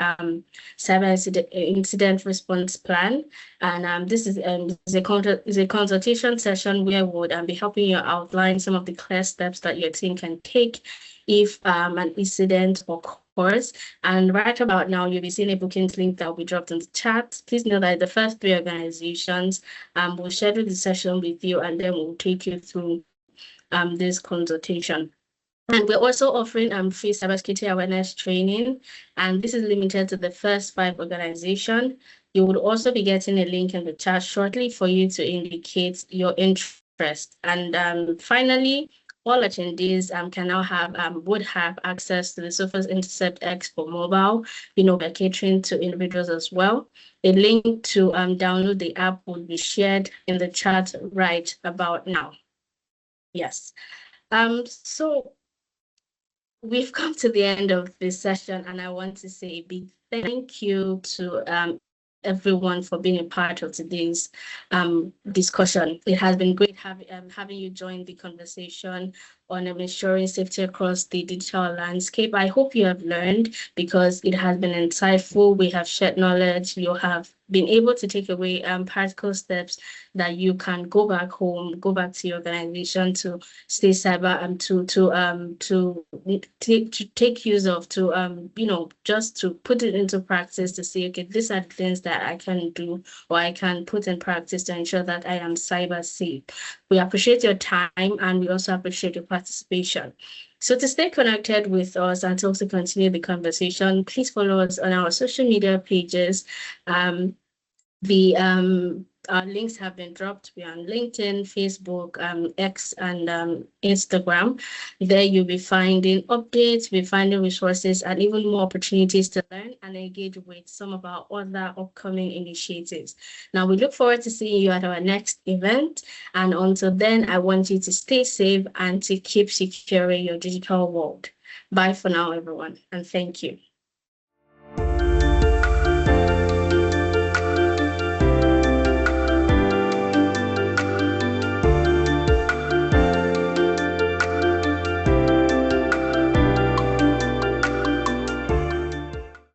[SPEAKER 1] cyber incident response plan. And this is a consultation session where we would be helping you outline some of the clear steps that your team can take if an incident occurs. And right about now, you'll be seeing a bookings link that will be dropped in the chat. Please know that the first 3 organizations will schedule the session with you, and then we'll take you through this consultation. And we're also offering free cybersecurity awareness training, and this is limited to the first 5 organizations. You will also be getting a link in the chat shortly for you to indicate your interest. And finally, all attendees can now would have access to the Sophos Intercept X for mobile. We're catering to individuals as well. The link to download the app will be shared in the chat right about now. Yes. So we've come to the end of this session, and I want to say a big thank you to everyone for being a part of today's discussion. It has been great having you join the conversation on ensuring safety across the digital landscape. I hope you have learned, because it has been insightful. We have shared knowledge. You have been able to take away practical steps that you can go back home, go back to your organization to stay cyber and to take use of, just to put it into practice, to say, okay, these are the things that I can do or I can put in practice to ensure that I am cyber safe. We appreciate your time, and we also appreciate your participation. So to stay connected with us and to also continue the conversation, please follow us on our social media pages. The our links have been dropped. We're on LinkedIn, Facebook, X, and Instagram. There you'll be finding updates, you'll be finding resources, and even more opportunities to learn and engage with some of our other upcoming initiatives. Now, we look forward to seeing you at our next event. And until then, I want you to stay safe and to keep securing your digital world. Bye for now, everyone, and thank you.